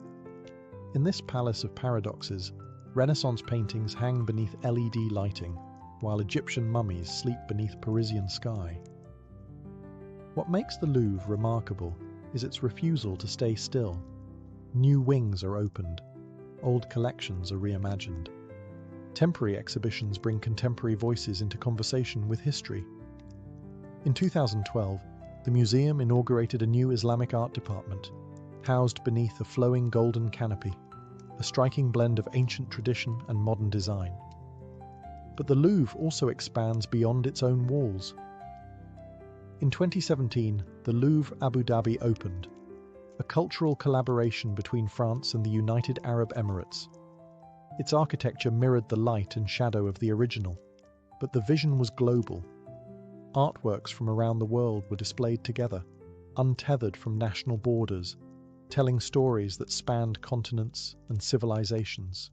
In this palace of paradoxes, Renaissance paintings hang beneath LED lighting, while Egyptian mummies sleep beneath Parisian sky. What makes the Louvre remarkable is its refusal to stay still. New wings are opened, old collections are reimagined. Temporary exhibitions bring contemporary voices into conversation with history. In 2012, the museum inaugurated a new Islamic art department, housed beneath a flowing golden canopy, a striking blend of ancient tradition and modern design. But the Louvre also expands beyond its own walls. In 2017, the Louvre Abu Dhabi opened, a cultural collaboration between France and the United Arab Emirates. Its architecture mirrored the light and shadow of the original, but the vision was global. Artworks from around the world were displayed together, untethered from national borders, telling stories that spanned continents and civilizations.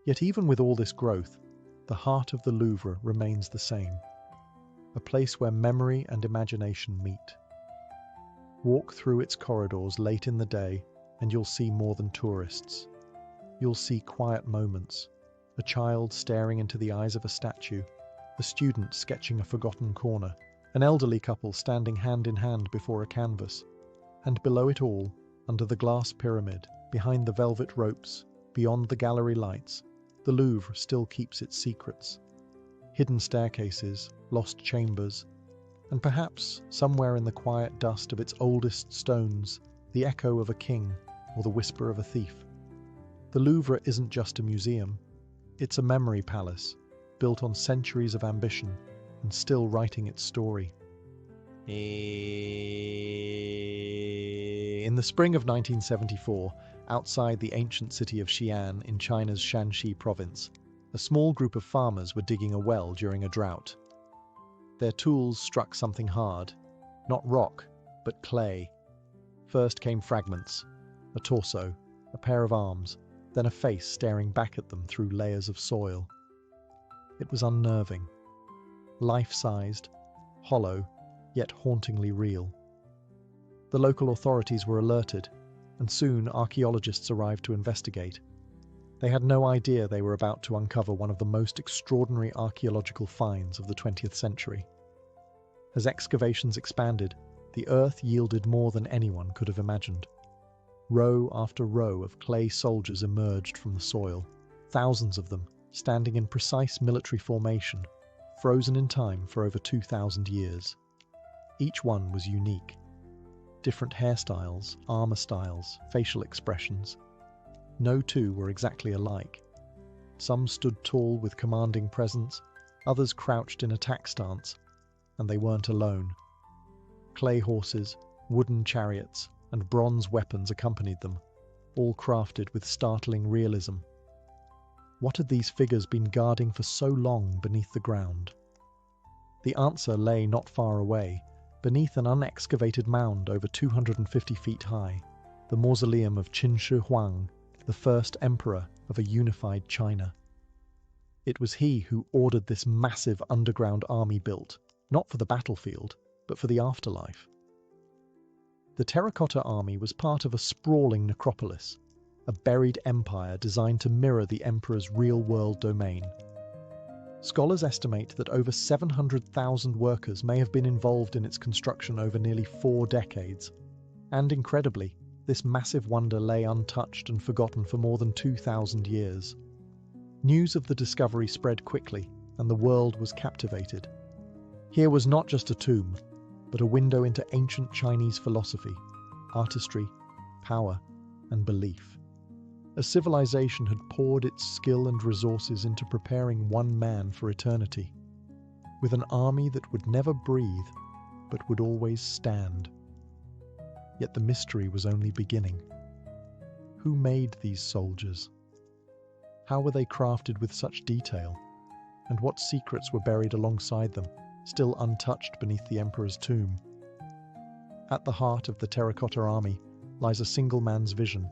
Yet even with all this growth, the heart of the Louvre remains the same, a place where memory and imagination meet. Walk through its corridors late in the day and you'll see more than tourists. You'll see quiet moments, a child staring into the eyes of a statue, a student sketching a forgotten corner, an elderly couple standing hand in hand before a canvas. And below it all, under the glass pyramid, behind the velvet ropes, beyond the gallery lights, the Louvre still keeps its secrets. Hidden staircases, lost chambers, and perhaps, somewhere in the quiet dust of its oldest stones, the echo of a king or the whisper of a thief. The Louvre isn't just a museum. It's a memory palace, built on centuries of ambition and still writing its story. In the spring of 1974, outside the ancient city of Xi'an in China's Shanxi province, a small group of farmers were digging a well during a drought. Their tools struck something hard, not rock, but clay. First came fragments, a torso, a pair of arms, then a face staring back at them through layers of soil. It was unnerving, life-sized, hollow, yet hauntingly real. The local authorities were alerted, and soon archaeologists arrived to investigate. They had no idea they were about to uncover one of the most extraordinary archaeological finds of the 20th century. As excavations expanded, the earth yielded more than anyone could have imagined. Row after row of clay soldiers emerged from the soil, thousands of them standing in precise military formation, frozen in time for over 2,000 years. Each one was unique. Different hairstyles, armor styles, facial expressions. No two were exactly alike. Some stood tall with commanding presence, others crouched in attack stance, and they weren't alone. Clay horses, wooden chariots, and bronze weapons accompanied them, all crafted with startling realism. What had these figures been guarding for so long beneath the ground? The answer lay not far away, beneath an unexcavated mound over 250 feet high, the mausoleum of Qin Shi Huang, the first emperor of a unified China. It was he who ordered this massive underground army built, not for the battlefield, but for the afterlife. The Terracotta Army was part of a sprawling necropolis, a buried empire designed to mirror the emperor's real-world domain. Scholars estimate that over 700,000 workers may have been involved in its construction over nearly 4 decades, and incredibly, this massive wonder lay untouched and forgotten for more than 2,000 years. News of the discovery spread quickly, and the world was captivated. Here was not just a tomb, but a window into ancient Chinese philosophy, artistry, power, and belief. A civilization had poured its skill and resources into preparing one man for eternity, with an army that would never breathe, but would always stand. Yet the mystery was only beginning. Who made these soldiers? How were they crafted with such detail? And what secrets were buried alongside them, still untouched beneath the emperor's tomb? At the heart of the Terracotta Army lies a single man's vision,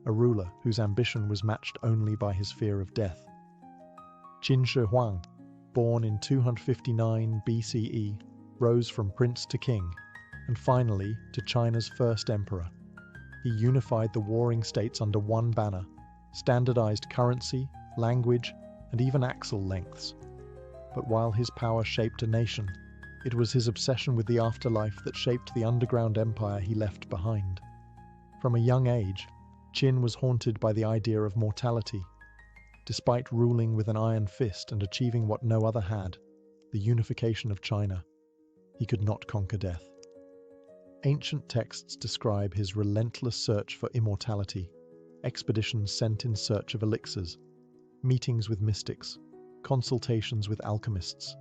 a ruler whose ambition was matched only by his fear of death. Qin Shi Huang, born in 259 BCE, rose from prince to king, and finally to China's first emperor. He unified the warring states under one banner, standardized currency, language, and even axle lengths. But while his power shaped a nation, it was his obsession with the afterlife that shaped the underground empire he left behind. From a young age, Qin was haunted by the idea of mortality. Despite ruling with an iron fist and achieving what no other had, the unification of China, he could not conquer death. Ancient texts describe his relentless search for immortality, expeditions sent in search of elixirs, meetings with mystics, consultations with alchemists.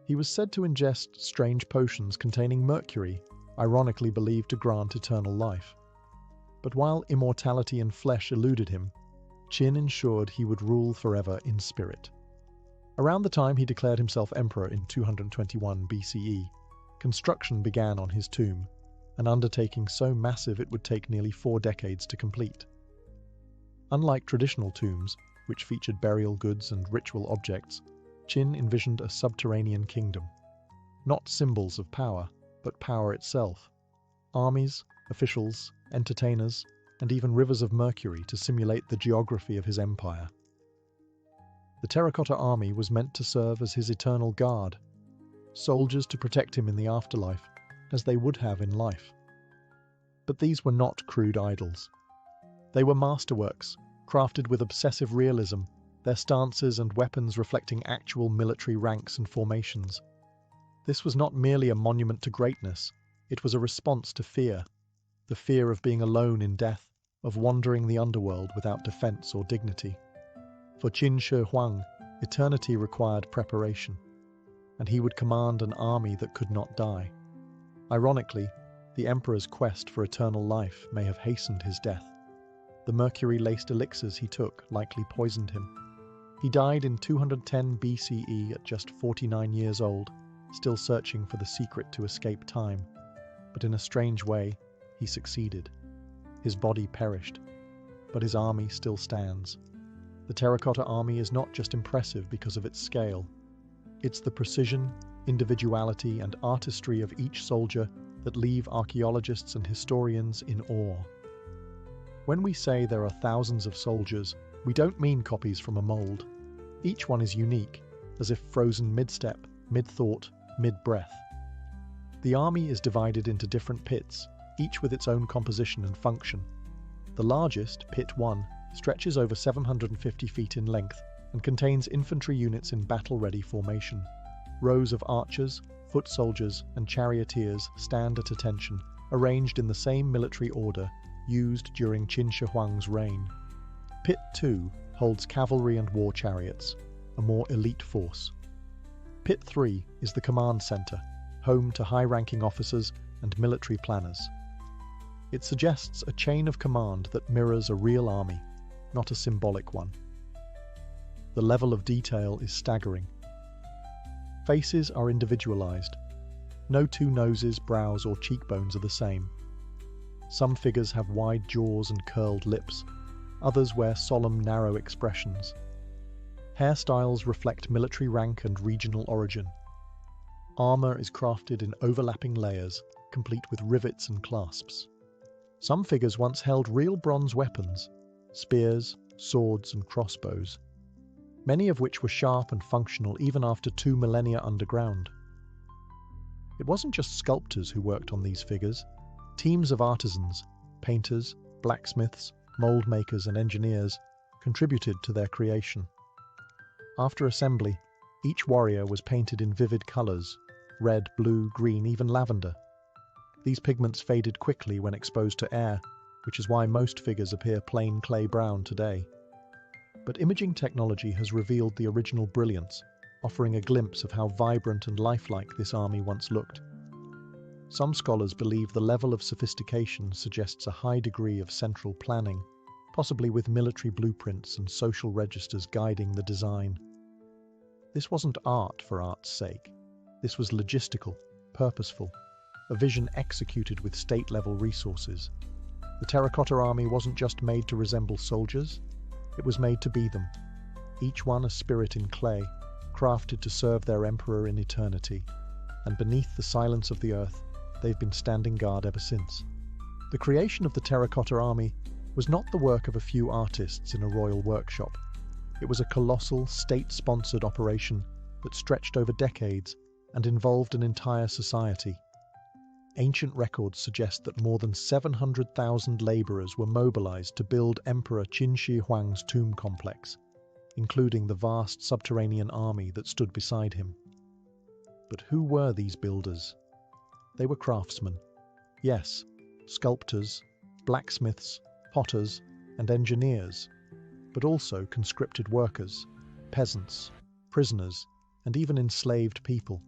He was said to ingest strange potions containing mercury, ironically believed to grant eternal life. But while immortality in flesh eluded him, Qin ensured he would rule forever in spirit. Around the time he declared himself emperor in 221 BCE, construction began on his tomb, an undertaking so massive it would take nearly 4 decades to complete. Unlike traditional tombs, which featured burial goods and ritual objects, Qin envisioned a subterranean kingdom. Not symbols of power, but power itself. Armies, officials, entertainers, and even rivers of mercury to simulate the geography of his empire. The Terracotta Army was meant to serve as his eternal guard, soldiers to protect him in the afterlife, as they would have in life. But these were not crude idols. They were masterworks, crafted with obsessive realism, their stances and weapons reflecting actual military ranks and formations. This was not merely a monument to greatness, it was a response to fear, the fear of being alone in death, of wandering the underworld without defense or dignity. For Qin Shi Huang, eternity required preparation, and he would command an army that could not die. Ironically, the emperor's quest for eternal life may have hastened his death. The mercury-laced elixirs he took likely poisoned him. He died in 210 BCE at just 49 years old, still searching for the secret to escape time. But in a strange way, he succeeded. His body perished, but his army still stands. The Terracotta Army is not just impressive because of its scale. It's the precision, individuality, and artistry of each soldier that leave archaeologists and historians in awe. When we say there are thousands of soldiers, we don't mean copies from a mold. Each one is unique, as if frozen mid-step, mid-thought, mid-breath. The army is divided into different pits, each with its own composition and function. The largest, Pit 1, stretches over 750 feet in length and contains infantry units in battle-ready formation. Rows of archers, foot soldiers, and charioteers stand at attention, arranged in the same military order used during Qin Shi Huang's reign. Pit 2 holds cavalry and war chariots, a more elite force. Pit 3 is the command center, home to high-ranking officers and military planners. It suggests a chain of command that mirrors a real army, not a symbolic one. The level of detail is staggering. Faces are individualized. No two noses, brows, or cheekbones are the same. Some figures have wide jaws and curled lips. Others wear solemn, narrow expressions. Hairstyles reflect military rank and regional origin. Armor is crafted in overlapping layers, complete with rivets and clasps. Some figures once held real bronze weapons, spears, swords, and crossbows, many of which were sharp and functional even after 2 millennia underground. It wasn't just sculptors who worked on these figures. Teams of artisans, painters, blacksmiths, mold makers, and engineers contributed to their creation. After assembly, each warrior was painted in vivid colors: red, blue, green, even lavender. These pigments faded quickly when exposed to air, which is why most figures appear plain clay brown today. But imaging technology has revealed the original brilliance, offering a glimpse of how vibrant and lifelike this army once looked. Some scholars believe the level of sophistication suggests a high degree of central planning, possibly with military blueprints and social registers guiding the design. This wasn't art for art's sake. This was logistical, purposeful, a vision executed with state-level resources. The terracotta army wasn't just made to resemble soldiers, it was made to be them, each one a spirit in clay, crafted to serve their emperor in eternity. And beneath the silence of the earth, they've been standing guard ever since. The creation of the terracotta army was not the work of a few artists in a royal workshop. It was a colossal, state-sponsored operation that stretched over decades and involved an entire society. Ancient records suggest that more than 700,000 laborers were mobilized to build Emperor Qin Shi Huang's tomb complex, including the vast subterranean army that stood beside him. But who were these builders? They were craftsmen. Yes, sculptors, blacksmiths, potters, and engineers, but also conscripted workers, peasants, prisoners, and even enslaved people.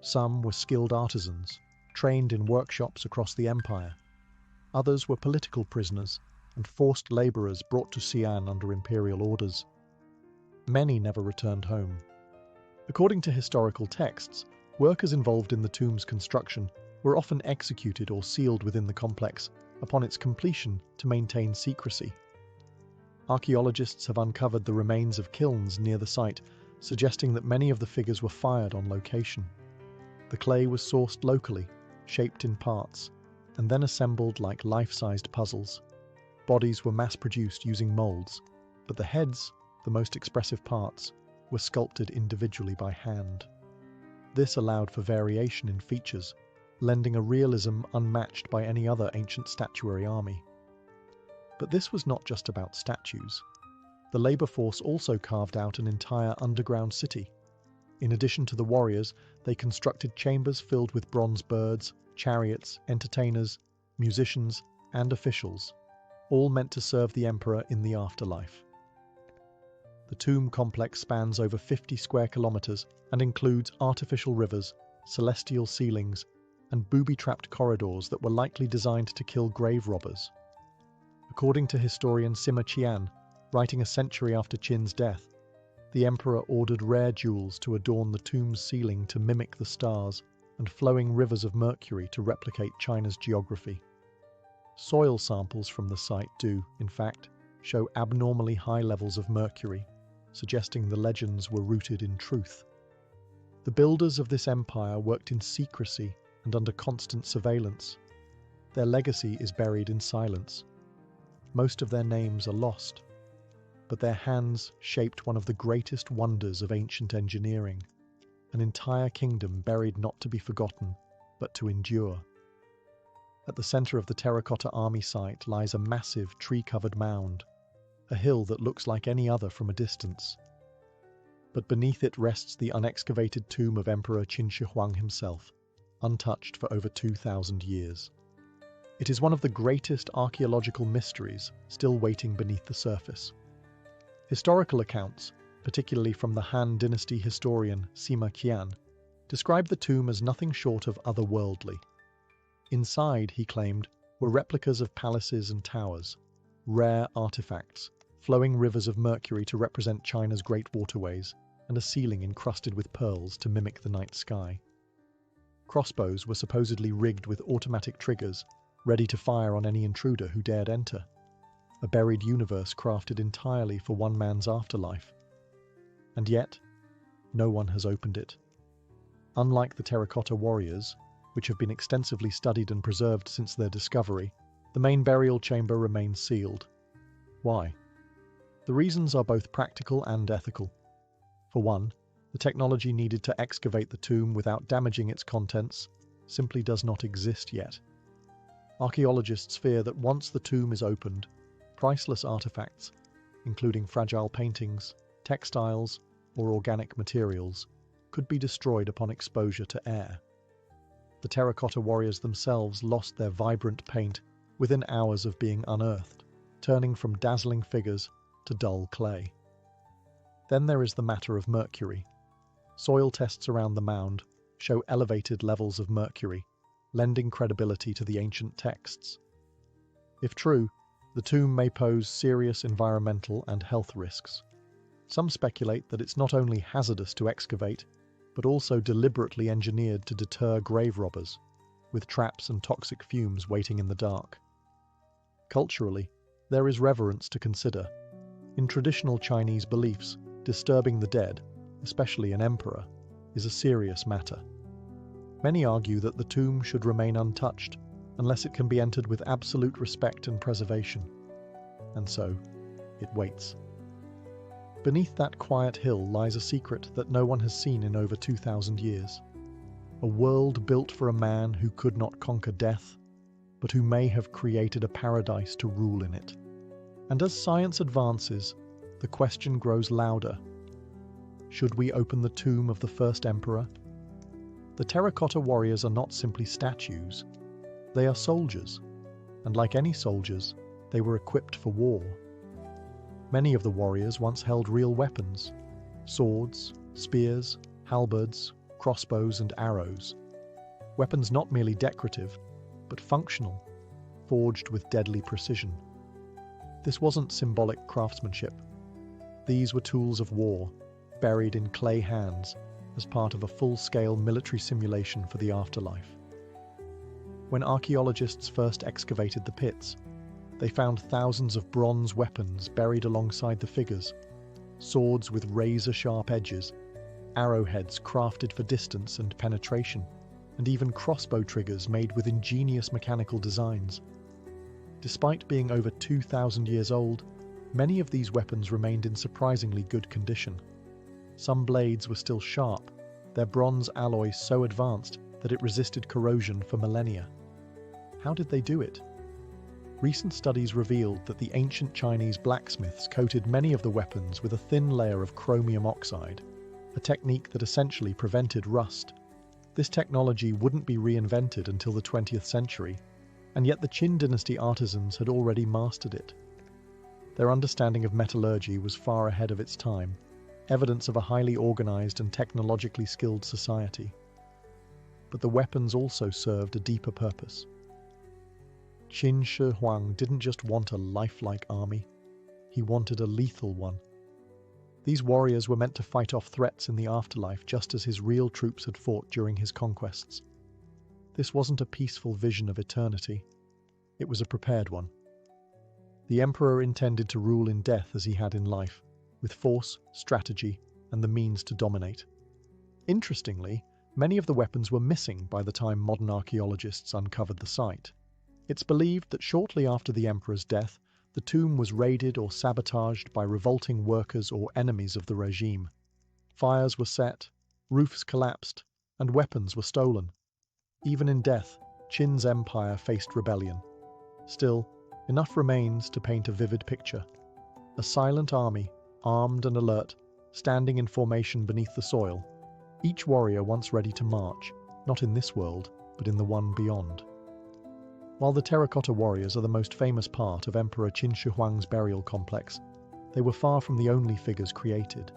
Some were skilled artisans, trained in workshops across the empire. Others were political prisoners and forced laborers brought to Xi'an under imperial orders. Many never returned home. According to historical texts, workers involved in the tomb's construction were often executed or sealed within the complex upon its completion to maintain secrecy. Archaeologists have uncovered the remains of kilns near the site, suggesting that many of the figures were fired on location. The clay was sourced locally, shaped in parts, and then assembled like life-sized puzzles. Bodies were mass-produced using molds, but the heads, the most expressive parts, were sculpted individually by hand. This allowed for variation in features, lending a realism unmatched by any other ancient statuary army. But this was not just about statues. The labor force also carved out an entire underground city. In addition to the warriors, they constructed chambers filled with bronze birds, chariots, entertainers, musicians, and officials, all meant to serve the emperor in the afterlife. The tomb complex spans over 50 square kilometers and includes artificial rivers, celestial ceilings, and booby-trapped corridors that were likely designed to kill grave robbers. According to historian Sima Qian, writing a century after Qin's death, the emperor ordered rare jewels to adorn the tomb's ceiling to mimic the stars, and flowing rivers of mercury to replicate China's geography. Soil samples from the site do, in fact, show abnormally high levels of mercury, suggesting the legends were rooted in truth. The builders of this empire worked in secrecy and under constant surveillance. Their legacy is buried in silence. Most of their names are lost, but their hands shaped one of the greatest wonders of ancient engineering, an entire kingdom buried not to be forgotten, but to endure. At the center of the terracotta army site lies a massive tree-covered mound, a hill that looks like any other from a distance. But beneath it rests the unexcavated tomb of Emperor Qin Shi Huang himself, untouched for over 2,000 years. It is one of the greatest archaeological mysteries still waiting beneath the surface. Historical accounts, particularly from the Han Dynasty historian Sima Qian, describe the tomb as nothing short of otherworldly. Inside, he claimed, were replicas of palaces and towers, rare artifacts, flowing rivers of mercury to represent China's great waterways, and a ceiling encrusted with pearls to mimic the night sky. Crossbows were supposedly rigged with automatic triggers, ready to fire on any intruder who dared enter. A buried universe crafted entirely for one man's afterlife. And yet, no one has opened it. Unlike the terracotta warriors, which have been extensively studied and preserved since their discovery, the main burial chamber remains sealed. Why? The reasons are both practical and ethical. For one, the technology needed to excavate the tomb without damaging its contents simply does not exist yet. Archaeologists fear that once the tomb is opened, priceless artifacts, including fragile paintings, textiles, or organic materials, could be destroyed upon exposure to air. The terracotta warriors themselves lost their vibrant paint within hours of being unearthed, turning from dazzling figures to dull clay. Then there is the matter of mercury. Soil tests around the mound show elevated levels of mercury, lending credibility to the ancient texts. If true, the tomb may pose serious environmental and health risks. Some speculate that it's not only hazardous to excavate, but also deliberately engineered to deter grave robbers, with traps and toxic fumes waiting in the dark. Culturally, there is reverence to consider. In traditional Chinese beliefs, disturbing the dead, especially an emperor, is a serious matter. Many argue that the tomb should remain untouched, unless it can be entered with absolute respect and preservation. And so, it waits. Beneath that quiet hill lies a secret that no one has seen in over 2,000 years. A world built for a man who could not conquer death, but who may have created a paradise to rule in it. And as science advances, the question grows louder. Should we open the tomb of the first emperor? The terracotta warriors are not simply statues. They are soldiers, and like any soldiers, they were equipped for war. Many of the warriors once held real weapons: swords, spears, halberds, crossbows, and arrows. Weapons not merely decorative, but functional, forged with deadly precision. This wasn't symbolic craftsmanship. These were tools of war, buried in clay hands as part of a full-scale military simulation for the afterlife. When archaeologists first excavated the pits, they found thousands of bronze weapons buried alongside the figures, swords with razor-sharp edges, arrowheads crafted for distance and penetration, and even crossbow triggers made with ingenious mechanical designs. Despite being over 2,000 years old, many of these weapons remained in surprisingly good condition. Some blades were still sharp, their bronze alloy so advanced that it resisted corrosion for millennia. How did they do it? Recent studies revealed that the ancient Chinese blacksmiths coated many of the weapons with a thin layer of chromium oxide, a technique that essentially prevented rust. This technology wouldn't be reinvented until the 20th century, and yet the Qin dynasty artisans had already mastered it. Their understanding of metallurgy was far ahead of its time, evidence of a highly organized and technologically skilled society. But the weapons also served a deeper purpose. Qin Shi Huang didn't just want a lifelike army, he wanted a lethal one. These warriors were meant to fight off threats in the afterlife just as his real troops had fought during his conquests. This wasn't a peaceful vision of eternity, it was a prepared one. The emperor intended to rule in death as he had in life, with force, strategy, and the means to dominate. Interestingly, many of the weapons were missing by the time modern archaeologists uncovered the site. It's believed that shortly after the emperor's death, the tomb was raided or sabotaged by revolting workers or enemies of the regime. Fires were set, roofs collapsed, and weapons were stolen. Even in death, Qin's empire faced rebellion. Still, enough remains to paint a vivid picture. A silent army, armed and alert, standing in formation beneath the soil, each warrior once ready to march, not in this world, but in the one beyond. While the terracotta warriors are the most famous part of Emperor Qin Shi Huang's burial complex, they were far from the only figures created.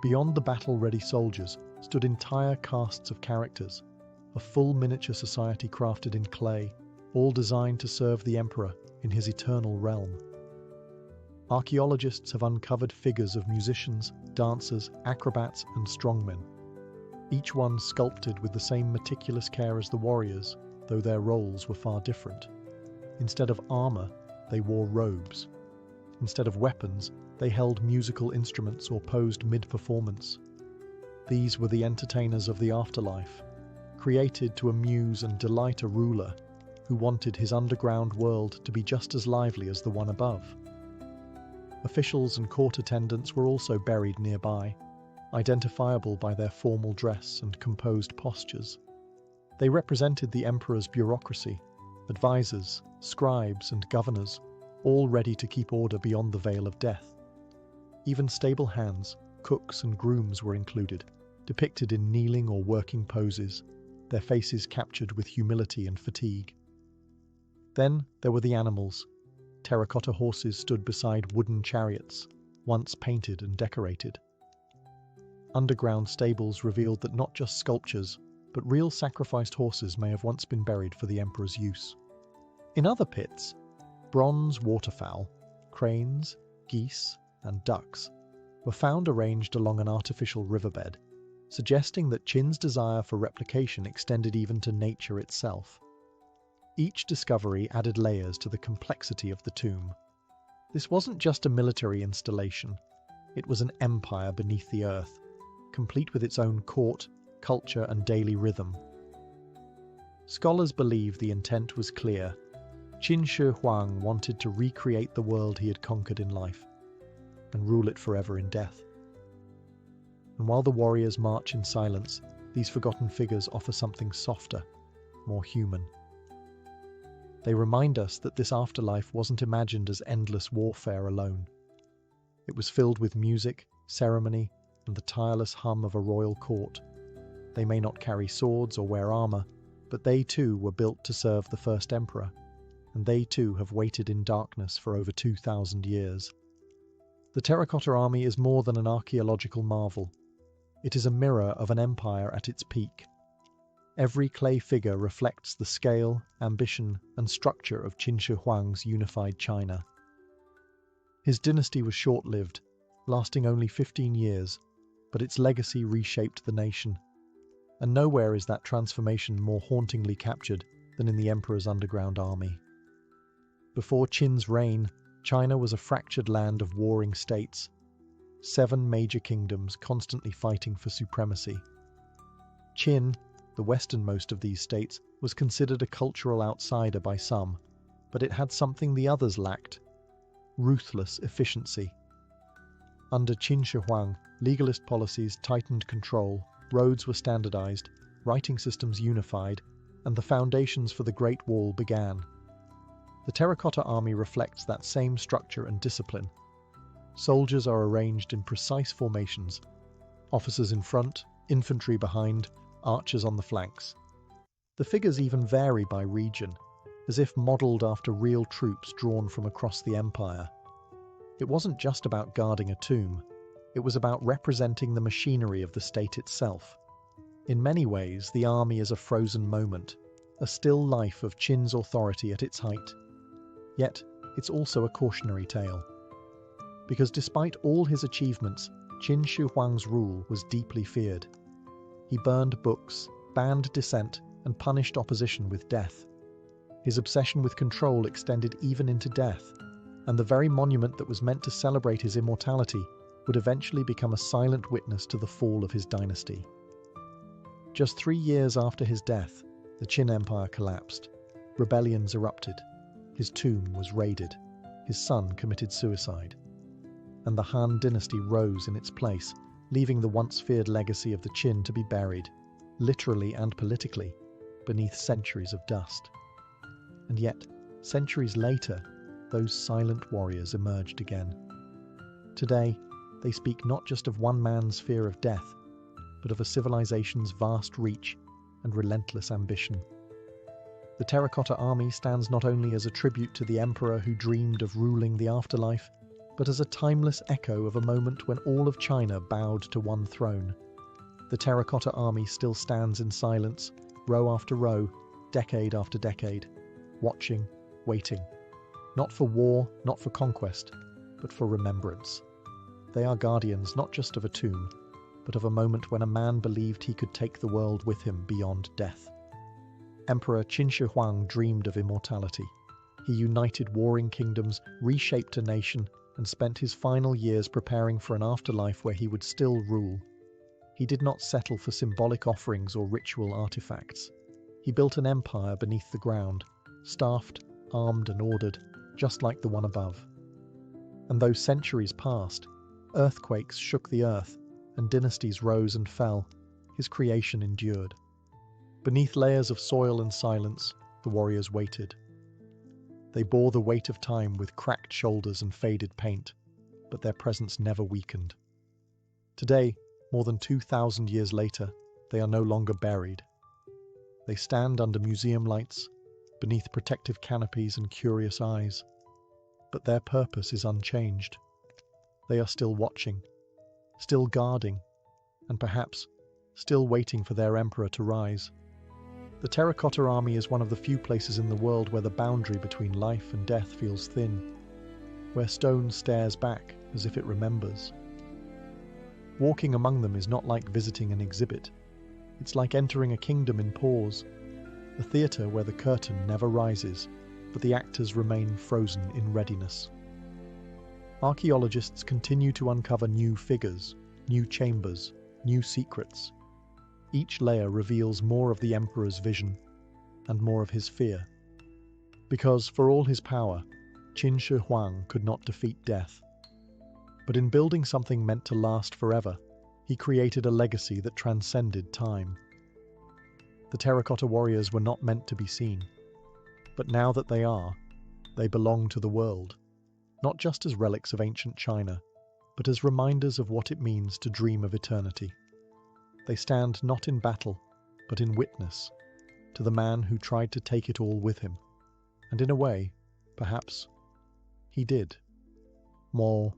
Beyond the battle-ready soldiers stood entire casts of characters, a full miniature society crafted in clay, all designed to serve the emperor in his eternal realm. Archaeologists have uncovered figures of musicians, dancers, acrobats, and strongmen, each one sculpted with the same meticulous care as the warriors, though their roles were far different. Instead of armor, they wore robes. Instead of weapons, they held musical instruments or posed mid-performance. These were the entertainers of the afterlife, created to amuse and delight a ruler who wanted his underground world to be just as lively as the one above. Officials and court attendants were also buried nearby, identifiable by their formal dress and composed postures. They represented the emperor's bureaucracy, advisors, scribes, and governors, all ready to keep order beyond the veil of death. Even stable hands, cooks, and grooms were included, depicted in kneeling or working poses, their faces captured with humility and fatigue. Then there were the animals. Terracotta horses stood beside wooden chariots, once painted and decorated. Underground stables revealed that not just sculptures, but real sacrificed horses may have once been buried for the emperor's use. In other pits, bronze waterfowl, cranes, geese, and ducks were found arranged along an artificial riverbed, suggesting that Qin's desire for replication extended even to nature itself. Each discovery added layers to the complexity of the tomb. This wasn't just a military installation, it was an empire beneath the earth, complete with its own court, culture, and daily rhythm. Scholars believe the intent was clear. Qin Shi Huang wanted to recreate the world he had conquered in life, and rule it forever in death. And while the warriors march in silence, these forgotten figures offer something softer, more human. They remind us that this afterlife wasn't imagined as endless warfare alone. It was filled with music, ceremony, and the tireless hum of a royal court. They may not carry swords or wear armor, but they too were built to serve the first emperor, and they too have waited in darkness for over 2,000 years. The terracotta army is more than an archaeological marvel. It is a mirror of an empire at its peak. Every clay figure reflects the scale, ambition, and structure of Qin Shi Huang's unified China. His dynasty was short-lived, lasting only 15 years, but its legacy reshaped the nation. And nowhere is that transformation more hauntingly captured than in the emperor's underground army. Before Qin's reign, China was a fractured land of warring states, 7 major kingdoms constantly fighting for supremacy. Qin, the westernmost of these states, was considered a cultural outsider by some, but it had something the others lacked: ruthless efficiency. Under Qin Shi Huang, legalist policies tightened control, roads were standardized, writing systems unified, and the foundations for the Great Wall began. The terracotta army reflects that same structure and discipline. Soldiers are arranged in precise formations, officers in front, infantry behind, archers on the flanks. The figures even vary by region, as if modelled after real troops drawn from across the empire. It wasn't just about guarding a tomb, it was about representing the machinery of the state itself. In many ways, the army is a frozen moment, a still life of Qin's authority at its height. Yet, it's also a cautionary tale. Because despite all his achievements, Qin Shi Huang's rule was deeply feared. He burned books, banned dissent, and punished opposition with death. His obsession with control extended even into death, and the very monument that was meant to celebrate his immortality would eventually become a silent witness to the fall of his dynasty. Just 3 years after his death, the Qin Empire collapsed. Rebellions erupted. His tomb was raided. His son committed suicide. And the Han dynasty rose in its place, leaving the once feared legacy of the Qin to be buried, literally and politically, beneath centuries of dust. And yet, centuries later, those silent warriors emerged again. Today, they speak not just of one man's fear of death, but of a civilization's vast reach and relentless ambition. The terracotta army stands not only as a tribute to the emperor who dreamed of ruling the afterlife, but as a timeless echo of a moment when all of China bowed to one throne. The terracotta army still stands in silence, row after row, decade after decade, watching, waiting. Not for war, not for conquest, but for remembrance. They are guardians not just of a tomb, but of a moment when a man believed he could take the world with him beyond death. Emperor Qin Shi Huang dreamed of immortality. He united warring kingdoms, reshaped a nation, and spent his final years preparing for an afterlife where he would still rule. He did not settle for symbolic offerings or ritual artifacts. He built an empire beneath the ground, staffed, armed and ordered, just like the one above. And though centuries passed, earthquakes shook the earth, and dynasties rose and fell, his creation endured. Beneath layers of soil and silence, the warriors waited. They bore the weight of time with cracked shoulders and faded paint, but their presence never weakened. Today, more than 2,000 years later, they are no longer buried. They stand under museum lights, beneath protective canopies and curious eyes. But their purpose is unchanged. They are still watching, still guarding, and perhaps still waiting for their emperor to rise. The Terracotta Army is one of the few places in the world where the boundary between life and death feels thin, where stone stares back as if it remembers. Walking among them is not like visiting an exhibit. It's like entering a kingdom in pause, a theatre where the curtain never rises, but the actors remain frozen in readiness. Archaeologists continue to uncover new figures, new chambers, new secrets. Each layer reveals more of the emperor's vision and more of his fear. Because, for all his power, Qin Shi Huang could not defeat death. But in building something meant to last forever, he created a legacy that transcended time. The terracotta warriors were not meant to be seen. But now that they belong to the world, not just as relics of ancient China, but as reminders of what it means to dream of eternity. They stand not in battle, but in witness to the man who tried to take it all with him. And in a way, perhaps, he did. More.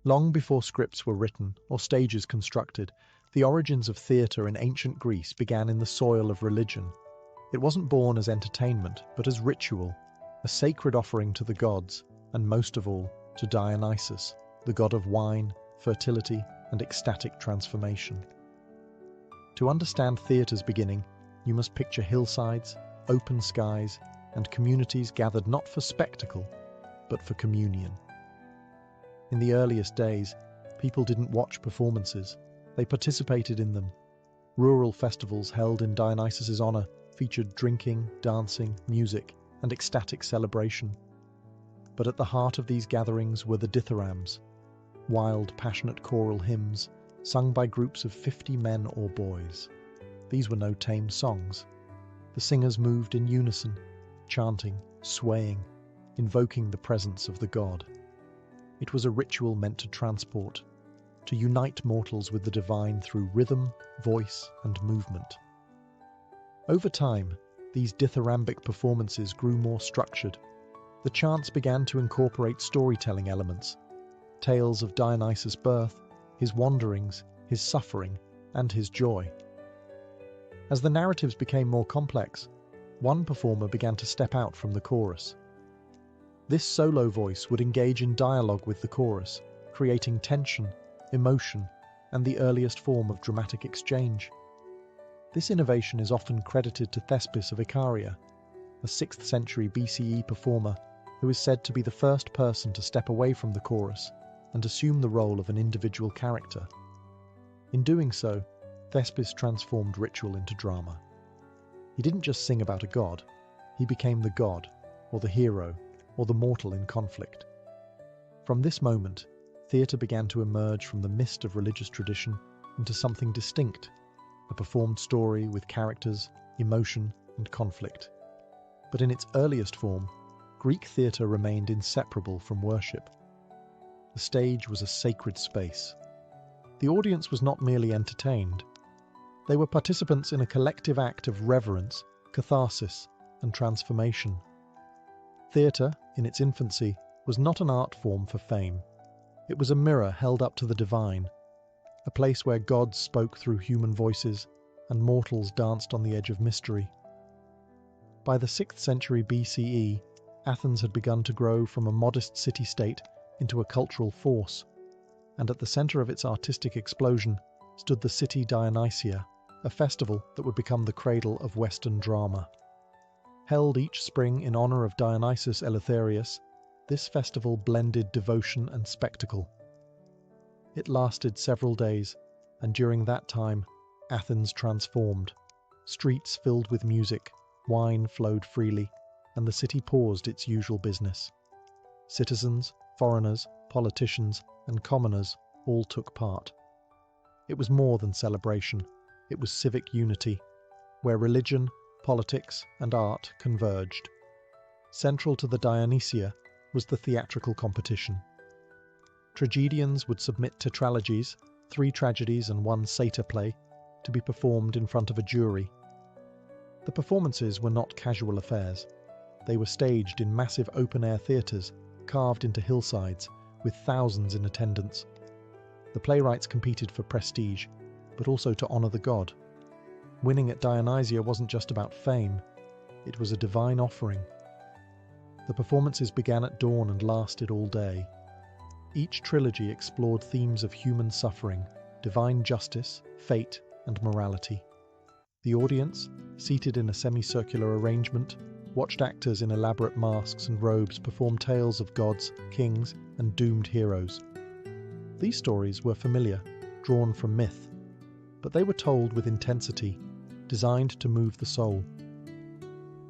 Long before scripts were written or stages constructed, the origins of theatre in ancient Greece began in the soil of religion. It wasn't born as entertainment, but as ritual, a sacred offering to the gods, and most of all, to Dionysus, the god of wine, fertility, and ecstatic transformation. To understand theatre's beginning, you must picture hillsides, open skies, and communities gathered not for spectacle, but for communion. In the earliest days, people didn't watch performances, they participated in them. Rural festivals held in Dionysus's honor featured drinking, dancing, music, and ecstatic celebration. But at the heart of these gatherings were the dithyrambs, wild, passionate choral hymns sung by groups of 50 men or boys. These were no tame songs. The singers moved in unison, chanting, swaying, invoking the presence of the god. It was a ritual meant to transport, to unite mortals with the divine through rhythm, voice, and movement. Over time, these dithyrambic performances grew more structured. The chants began to incorporate storytelling elements, tales of Dionysus' birth, his wanderings, his suffering, and his joy. As the narratives became more complex, one performer began to step out from the chorus. This solo voice would engage in dialogue with the chorus, creating tension, emotion, and the earliest form of dramatic exchange. This innovation is often credited to Thespis of Icaria, a 6th century BCE performer who is said to be the first person to step away from the chorus and assume the role of an individual character. In doing so, Thespis transformed ritual into drama. He didn't just sing about a god, he became the god, or the hero, or the mortal in conflict. From this moment, theatre began to emerge from the mist of religious tradition into something distinct, a performed story with characters, emotion, and conflict. But in its earliest form, Greek theatre remained inseparable from worship. The stage was a sacred space. The audience was not merely entertained. They were participants in a collective act of reverence, catharsis, and transformation. Theatre, in its infancy, was not an art form for fame. It was a mirror held up to the divine, a place where gods spoke through human voices and mortals danced on the edge of mystery. By the 6th century BCE, Athens had begun to grow from a modest city-state into a cultural force, and at the center of its artistic explosion stood the city Dionysia, a festival that would become the cradle of Western drama. Held each spring in honor of Dionysus Eleutherius, this festival blended devotion and spectacle. It lasted several days, and during that time, Athens transformed. Streets filled with music, wine flowed freely, and the city paused its usual business. Citizens, foreigners, politicians, and commoners all took part. It was more than celebration, it was civic unity, where religion, politics, and art converged. Central to the Dionysia was the theatrical competition. Tragedians would submit tetralogies, 3 tragedies and 1 satyr play, to be performed in front of a jury. The performances were not casual affairs. They were staged in massive open-air theatres, carved into hillsides, with thousands in attendance. The playwrights competed for prestige, but also to honour the god. Winning at Dionysia wasn't just about fame, it was a divine offering. The performances began at dawn and lasted all day. Each trilogy explored themes of human suffering, divine justice, fate, and morality. The audience, seated in a semicircular arrangement, watched actors in elaborate masks and robes perform tales of gods, kings, and doomed heroes. These stories were familiar, drawn from myth, but they were told with intensity, designed to move the soul.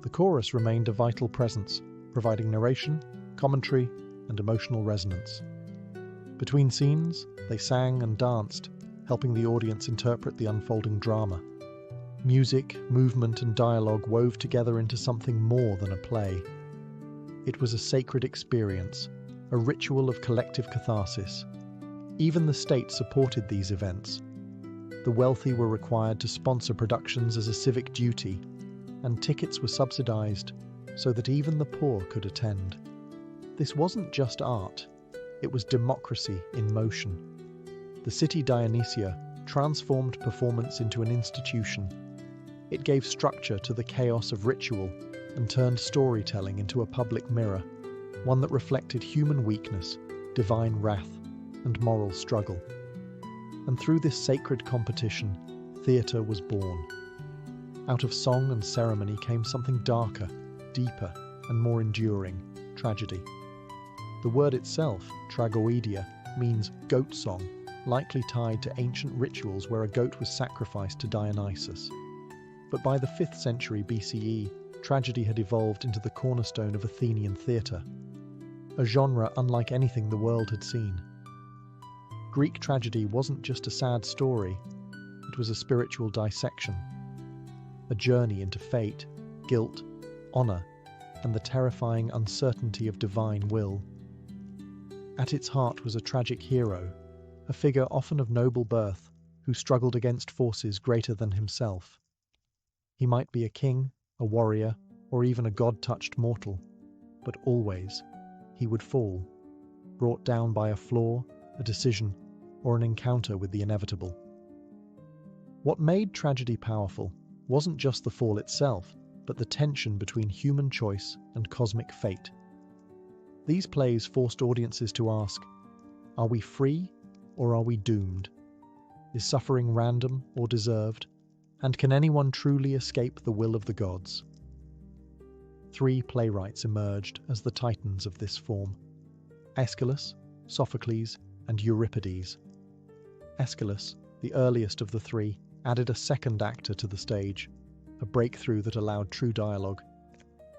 The chorus remained a vital presence, providing narration, commentary, and emotional resonance. Between scenes, they sang and danced, helping the audience interpret the unfolding drama. Music, movement, and dialogue wove together into something more than a play. It was a sacred experience, a ritual of collective catharsis. Even the state supported these events. The wealthy were required to sponsor productions as a civic duty, and tickets were subsidized so that even the poor could attend. This wasn't just art, it was democracy in motion. The city Dionysia transformed performance into an institution. It gave structure to the chaos of ritual and turned storytelling into a public mirror, one that reflected human weakness, divine wrath, and moral struggle. And through this sacred competition, theatre was born. Out of song and ceremony came something darker, deeper, and more enduring: tragedy. The word itself, tragoedia, means goat song, likely tied to ancient rituals where a goat was sacrificed to Dionysus. But by the 5th century BCE, tragedy had evolved into the cornerstone of Athenian theatre, a genre unlike anything the world had seen. Greek tragedy wasn't just a sad story, it was a spiritual dissection, a journey into fate, guilt, honour, and the terrifying uncertainty of divine will. At its heart was a tragic hero, a figure often of noble birth, who struggled against forces greater than himself. He might be a king, a warrior, or even a god-touched mortal, but always he would fall, brought down by a flaw, a decision, or an encounter with the inevitable. What made tragedy powerful wasn't just the fall itself, but the tension between human choice and cosmic fate. These plays forced audiences to ask, are we free or are we doomed? Is suffering random or deserved? And can anyone truly escape the will of the gods? 3 playwrights emerged as the titans of this form: Aeschylus, Sophocles, and Euripides. Aeschylus, the earliest of the 3, added a second actor to the stage, a breakthrough that allowed true dialogue.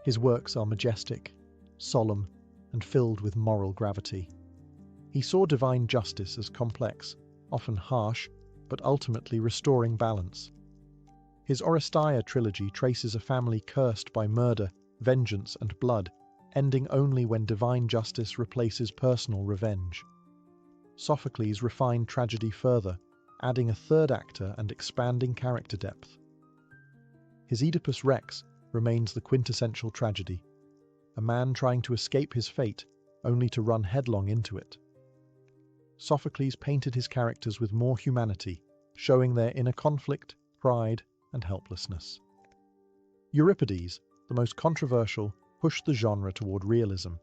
His works are majestic, solemn, and filled with moral gravity. He saw divine justice as complex, often harsh, but ultimately restoring balance. His Oresteia trilogy traces a family cursed by murder, vengeance, and blood, ending only when divine justice replaces personal revenge. Sophocles refined tragedy further, adding a third actor and expanding character depth. His Oedipus Rex remains the quintessential tragedy, a man trying to escape his fate, only to run headlong into it. Sophocles painted his characters with more humanity, showing their inner conflict, pride, and helplessness. Euripides, the most controversial, pushed the genre toward realism.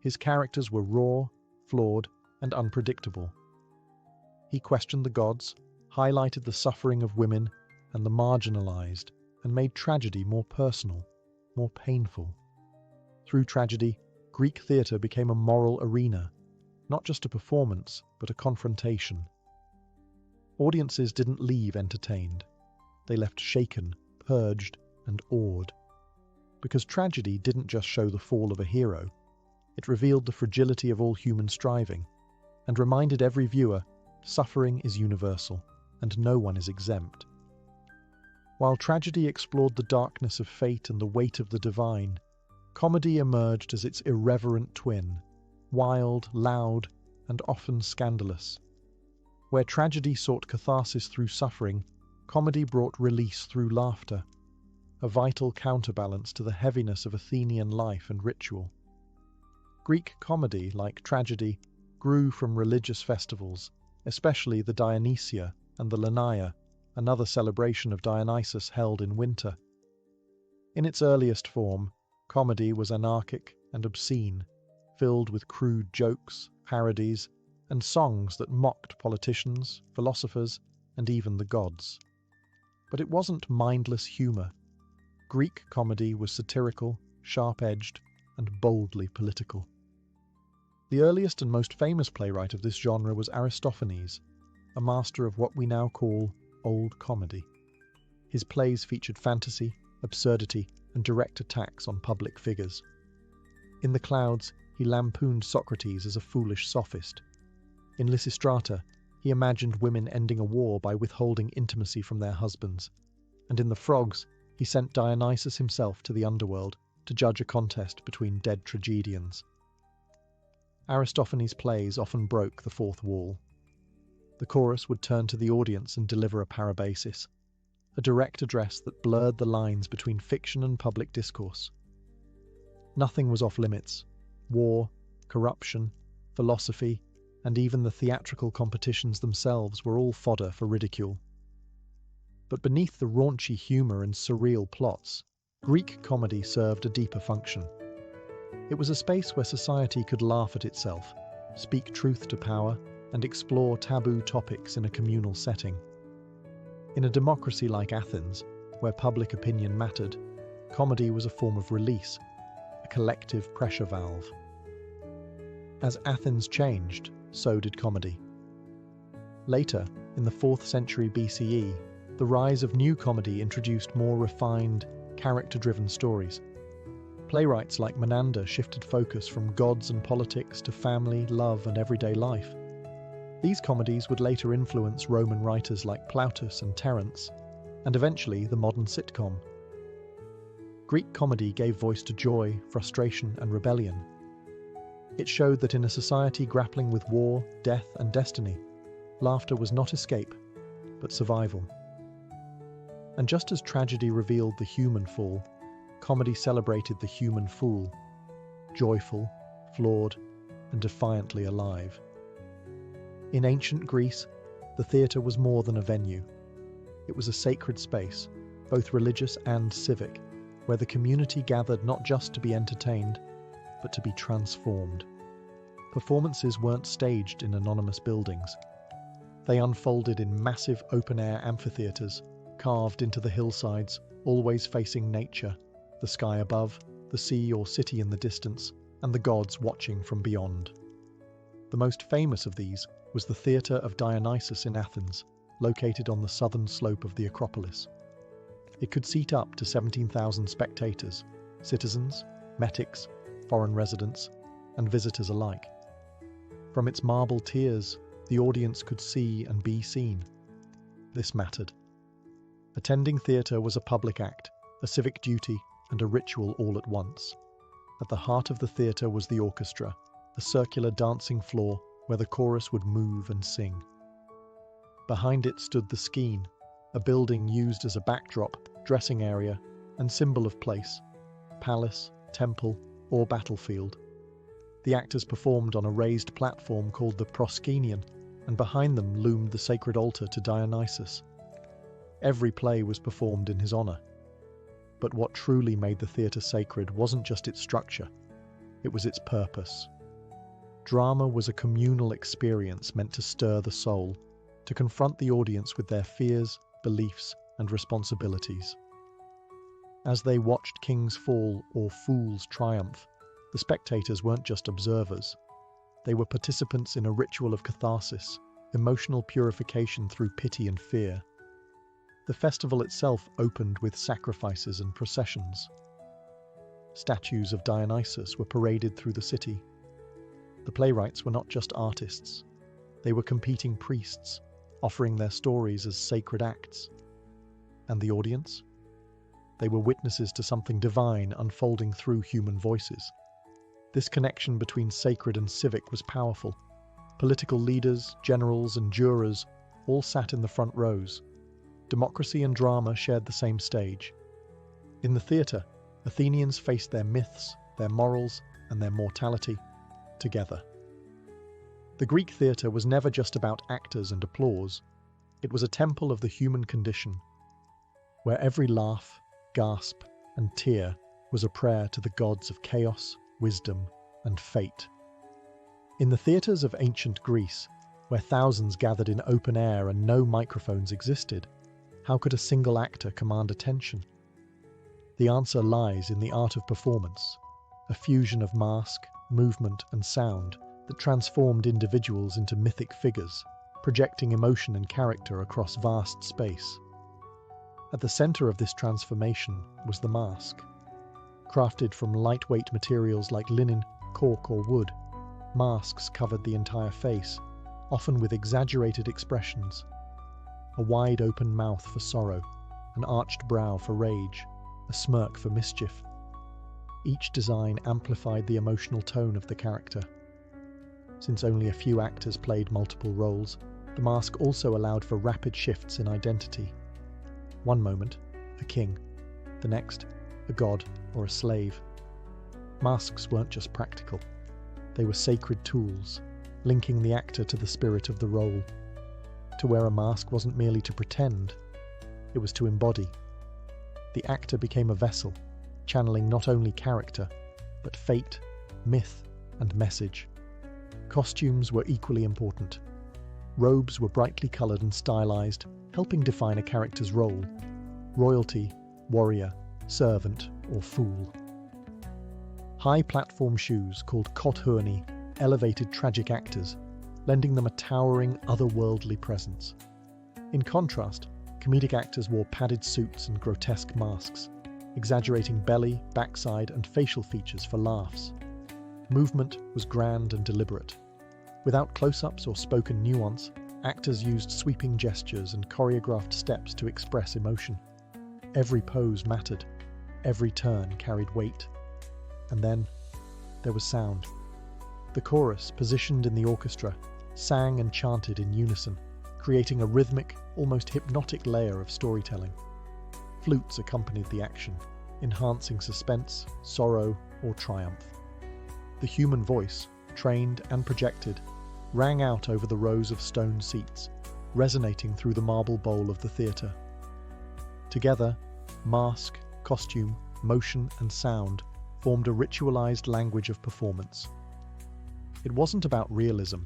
His characters were raw, flawed, and unpredictable. He questioned the gods, highlighted the suffering of women and the marginalized, and made tragedy more personal, more painful. Through tragedy, Greek theatre became a moral arena, not just a performance, but a confrontation. Audiences didn't leave entertained. They left shaken, purged, and awed. Because tragedy didn't just show the fall of a hero, it revealed the fragility of all human striving, and reminded every viewer suffering is universal, and no one is exempt. While tragedy explored the darkness of fate and the weight of the divine, comedy emerged as its irreverent twin, wild, loud, and often scandalous. Where tragedy sought catharsis through suffering, comedy brought release through laughter, a vital counterbalance to the heaviness of Athenian life and ritual. Greek comedy, like tragedy, grew from religious festivals, especially the Dionysia and the Lenaea, another celebration of Dionysus held in winter. In its earliest form, comedy was anarchic and obscene, filled with crude jokes, parodies, and songs that mocked politicians, philosophers, and even the gods. But it wasn't mindless humor. Greek comedy was satirical, sharp-edged, and boldly political. The earliest and most famous playwright of this genre was Aristophanes, a master of what we now call old comedy. His plays featured fantasy, absurdity, and direct attacks on public figures. In The Clouds, he lampooned Socrates as a foolish sophist. In Lysistrata, he imagined women ending a war by withholding intimacy from their husbands. And in The Frogs, he sent Dionysus himself to the underworld to judge a contest between dead tragedians. Aristophanes' plays often broke the fourth wall. The chorus would turn to the audience and deliver a parabasis, a direct address that blurred the lines between fiction and public discourse. Nothing was off limits. War, corruption, philosophy, and even the theatrical competitions themselves were all fodder for ridicule. But beneath the raunchy humour and surreal plots, Greek comedy served a deeper function. It was a space where society could laugh at itself, speak truth to power, and explore taboo topics in a communal setting. In a democracy like Athens, where public opinion mattered, comedy was a form of release, a collective pressure valve. As Athens changed, so did comedy. Later, in the 4th century BCE, the rise of new comedy introduced more refined, character-driven stories. Playwrights like Menander shifted focus from gods and politics to family, love, and everyday life. These comedies would later influence Roman writers like Plautus and Terence, and eventually the modern sitcom. Greek comedy gave voice to joy, frustration, and rebellion. It showed that in a society grappling with war, death, and destiny, laughter was not escape, but survival. And just as tragedy revealed the human fall, comedy celebrated the human fool, joyful, flawed, and defiantly alive. In ancient Greece, the theatre was more than a venue. It was a sacred space, both religious and civic, where the community gathered not just to be entertained, but to be transformed. Performances weren't staged in anonymous buildings. They unfolded in massive open-air amphitheatres, carved into the hillsides, always facing nature, the sky above, the sea or city in the distance, and the gods watching from beyond. The most famous of these was the Theatre of Dionysus in Athens, located on the southern slope of the Acropolis. It could seat up to 17,000 spectators, citizens, metics, foreign residents, and visitors alike. From its marble tiers, the audience could see and be seen. This mattered. Attending theatre was a public act, a civic duty, and a ritual all at once. At the heart of the theatre was the orchestra, a circular dancing floor where the chorus would move and sing. Behind it stood the skene, a building used as a backdrop, dressing area, and symbol of place, palace, temple, or battlefield. The actors performed on a raised platform called the proskenion, and behind them loomed the sacred altar to Dionysus. Every play was performed in his honour. But what truly made the theatre sacred wasn't just its structure, it was its purpose. Drama was a communal experience meant to stir the soul, to confront the audience with their fears, beliefs, and responsibilities. As they watched kings fall or fools triumph, the spectators weren't just observers. They were participants in a ritual of catharsis, emotional purification through pity and fear. The festival itself opened with sacrifices and processions. Statues of Dionysus were paraded through the city. The playwrights were not just artists. They were competing priests, offering their stories as sacred acts. And the audience? They were witnesses to something divine unfolding through human voices. This connection between sacred and civic was powerful. Political leaders, generals, and jurors all sat in the front rows. Democracy and drama shared the same stage. In the theatre, Athenians faced their myths, their morals, and their mortality together. The Greek theatre was never just about actors and applause. It was a temple of the human condition, where every laugh, gasp, and tear was a prayer to the gods of chaos, wisdom, and fate. In the theatres of ancient Greece, where thousands gathered in open air and no microphones existed, how could a single actor command attention? The answer lies in the art of performance, a fusion of mask, movement, and sound that transformed individuals into mythic figures, projecting emotion and character across vast space. At the center of this transformation was the mask. Crafted from lightweight materials like linen, cork, or wood, masks covered the entire face, often with exaggerated expressions. A wide open mouth for sorrow, an arched brow for rage, a smirk for mischief. Each design amplified the emotional tone of the character. Since only a few actors played multiple roles, the mask also allowed for rapid shifts in identity. One moment, a king. The next, a god or a slave. Masks weren't just practical. They were sacred tools, linking the actor to the spirit of the role. To wear a mask wasn't merely to pretend, it was to embody. The actor became a vessel, channeling not only character, but fate, myth, and message. Costumes were equally important. Robes were brightly coloured and stylized, helping define a character's role: royalty, warrior, servant, or fool. High platform shoes, called kothurni, elevated tragic actors, lending them a towering, otherworldly presence. In contrast, comedic actors wore padded suits and grotesque masks, exaggerating belly, backside, and facial features for laughs. Movement was grand and deliberate. Without close-ups or spoken nuance, actors used sweeping gestures and choreographed steps to express emotion. Every pose mattered. Every turn carried weight. And then, there was sound. The chorus, positioned in the orchestra, sang and chanted in unison, creating a rhythmic, almost hypnotic layer of storytelling. Flutes accompanied the action, enhancing suspense, sorrow, or triumph. The human voice, trained and projected, rang out over the rows of stone seats, resonating through the marble bowl of the theatre. Together, mask, costume, motion, and sound formed a ritualized language of performance. It wasn't about realism,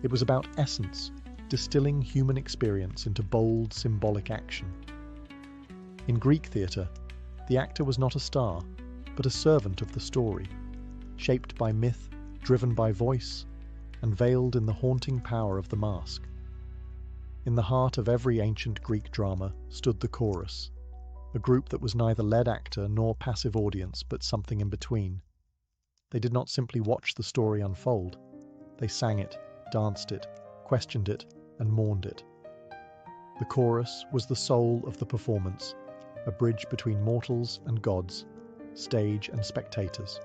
it was about essence, distilling human experience into bold, symbolic action. In Greek theatre, the actor was not a star, but a servant of the story, shaped by myth, driven by voice, and veiled in the haunting power of the mask. In the heart of every ancient Greek drama stood the chorus, a group that was neither lead actor nor passive audience, but something in between. They did not simply watch the story unfold. They sang it, danced it, questioned it, and mourned it. The chorus was the soul of the performance, a bridge between mortals and gods, stage and spectators.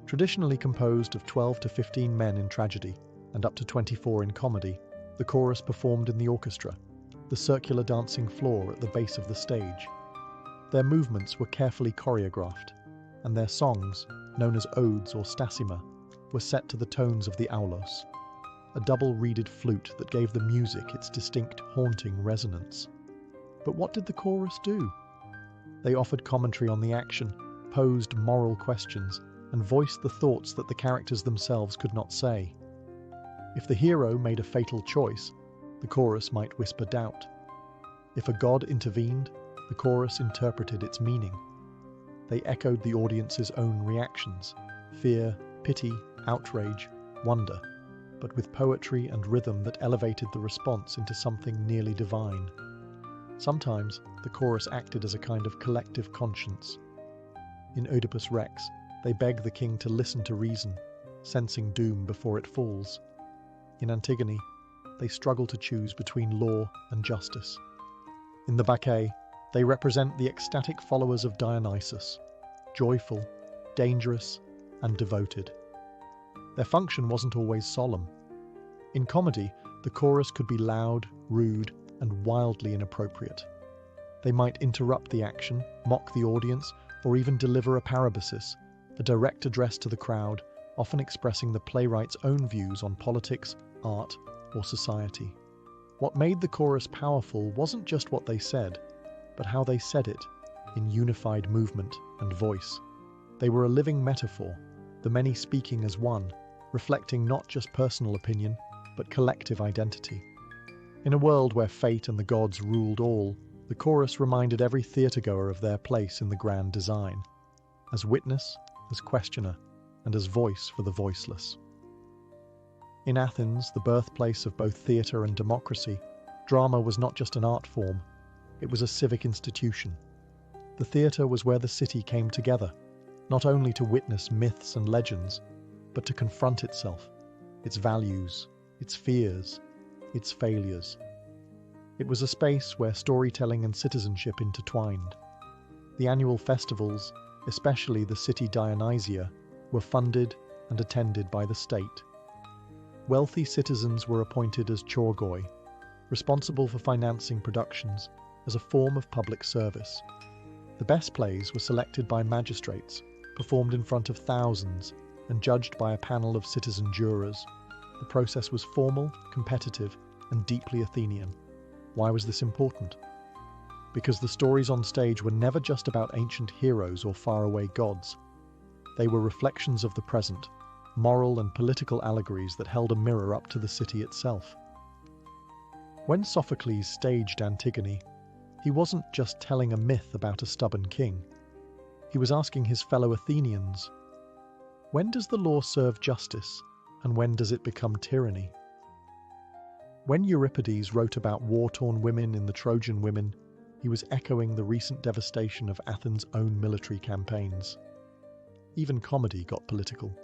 Traditionally composed of 12 to 15 men in tragedy and up to 24 in comedy, the chorus performed in the orchestra, the circular dancing floor at the base of the stage. Their movements were carefully choreographed, and their songs, known as odes or stasima, were set to the tones of the aulos, a double-reeded flute that gave the music its distinct haunting resonance. But what did the chorus do? They offered commentary on the action, posed moral questions, and voiced the thoughts that the characters themselves could not say. If the hero made a fatal choice, the chorus might whisper doubt. If a god intervened, the chorus interpreted its meaning. They echoed the audience's own reactions: fear, pity, outrage, wonder, but with poetry and rhythm that elevated the response into something nearly divine. Sometimes, the chorus acted as a kind of collective conscience. In Oedipus Rex, they beg the king to listen to reason, sensing doom before it falls. In Antigone, they struggle to choose between law and justice. In the Bacchae, they represent the ecstatic followers of Dionysus, joyful, dangerous, and devoted. Their function wasn't always solemn. In comedy, the chorus could be loud, rude, and wildly inappropriate. They might interrupt the action, mock the audience, or even deliver a parabasis, a direct address to the crowd, often expressing the playwright's own views on politics, art, or society. What made the chorus powerful wasn't just what they said, but how they said it, in unified movement and voice. They were a living metaphor, the many speaking as one, reflecting not just personal opinion, but collective identity. In a world where fate and the gods ruled all, the chorus reminded every theatregoer of their place in the grand design, as witness, as questioner, and as voice for the voiceless. In Athens, the birthplace of both theatre and democracy, drama was not just an art form, it was a civic institution. The theatre was where the city came together, not only to witness myths and legends, but to confront itself, its values, its fears, its failures. It was a space where storytelling and citizenship intertwined. The annual festivals, especially the city Dionysia, were funded and attended by the state. Wealthy citizens were appointed as chourgoi, responsible for financing productions as a form of public service. The best plays were selected by magistrates, performed in front of thousands, and judged by a panel of citizen jurors. The process was formal, competitive, and deeply Athenian. Why was this important? Because the stories on stage were never just about ancient heroes or faraway gods. They were reflections of the present, moral and political allegories that held a mirror up to the city itself. When Sophocles staged Antigone, he wasn't just telling a myth about a stubborn king. He was asking his fellow Athenians, when does the law serve justice, and when does it become tyranny? When Euripides wrote about war-torn women in the Trojan Women, he was echoing the recent devastation of Athens' own military campaigns. Even comedy got political.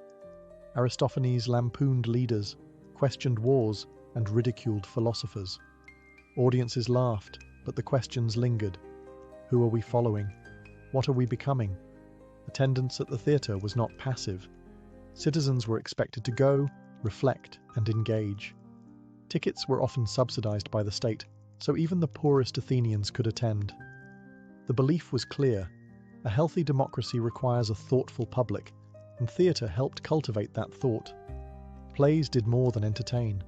Aristophanes lampooned leaders, questioned wars, and ridiculed philosophers. Audiences laughed, but the questions lingered. Who are we following? What are we becoming? Attendance at the theatre was not passive. Citizens were expected to go, reflect, and engage. Tickets were often subsidized by the state, so even the poorest Athenians could attend. The belief was clear: a healthy democracy requires a thoughtful public, and theatre helped cultivate that thought. Plays did more than entertain.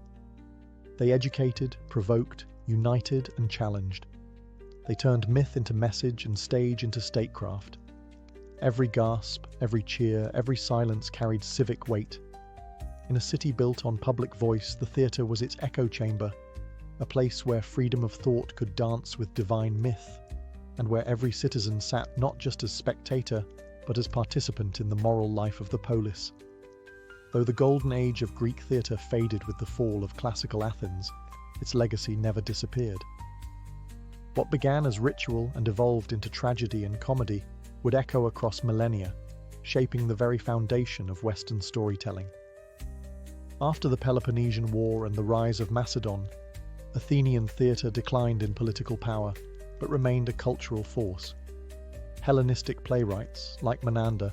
They educated, provoked, united, and challenged. They turned myth into message and stage into statecraft. Every gasp, every cheer, every silence carried civic weight. In a city built on public voice, the theatre was its echo chamber, a place where freedom of thought could dance with divine myth, and where every citizen sat not just as spectator, but as participant in the moral life of the polis. Though the golden age of Greek theatre faded with the fall of classical Athens, its legacy never disappeared. What began as ritual and evolved into tragedy and comedy would echo across millennia, shaping the very foundation of Western storytelling. After the Peloponnesian War and the rise of Macedon, Athenian theatre declined in political power, but remained a cultural force. Hellenistic playwrights, like Menander,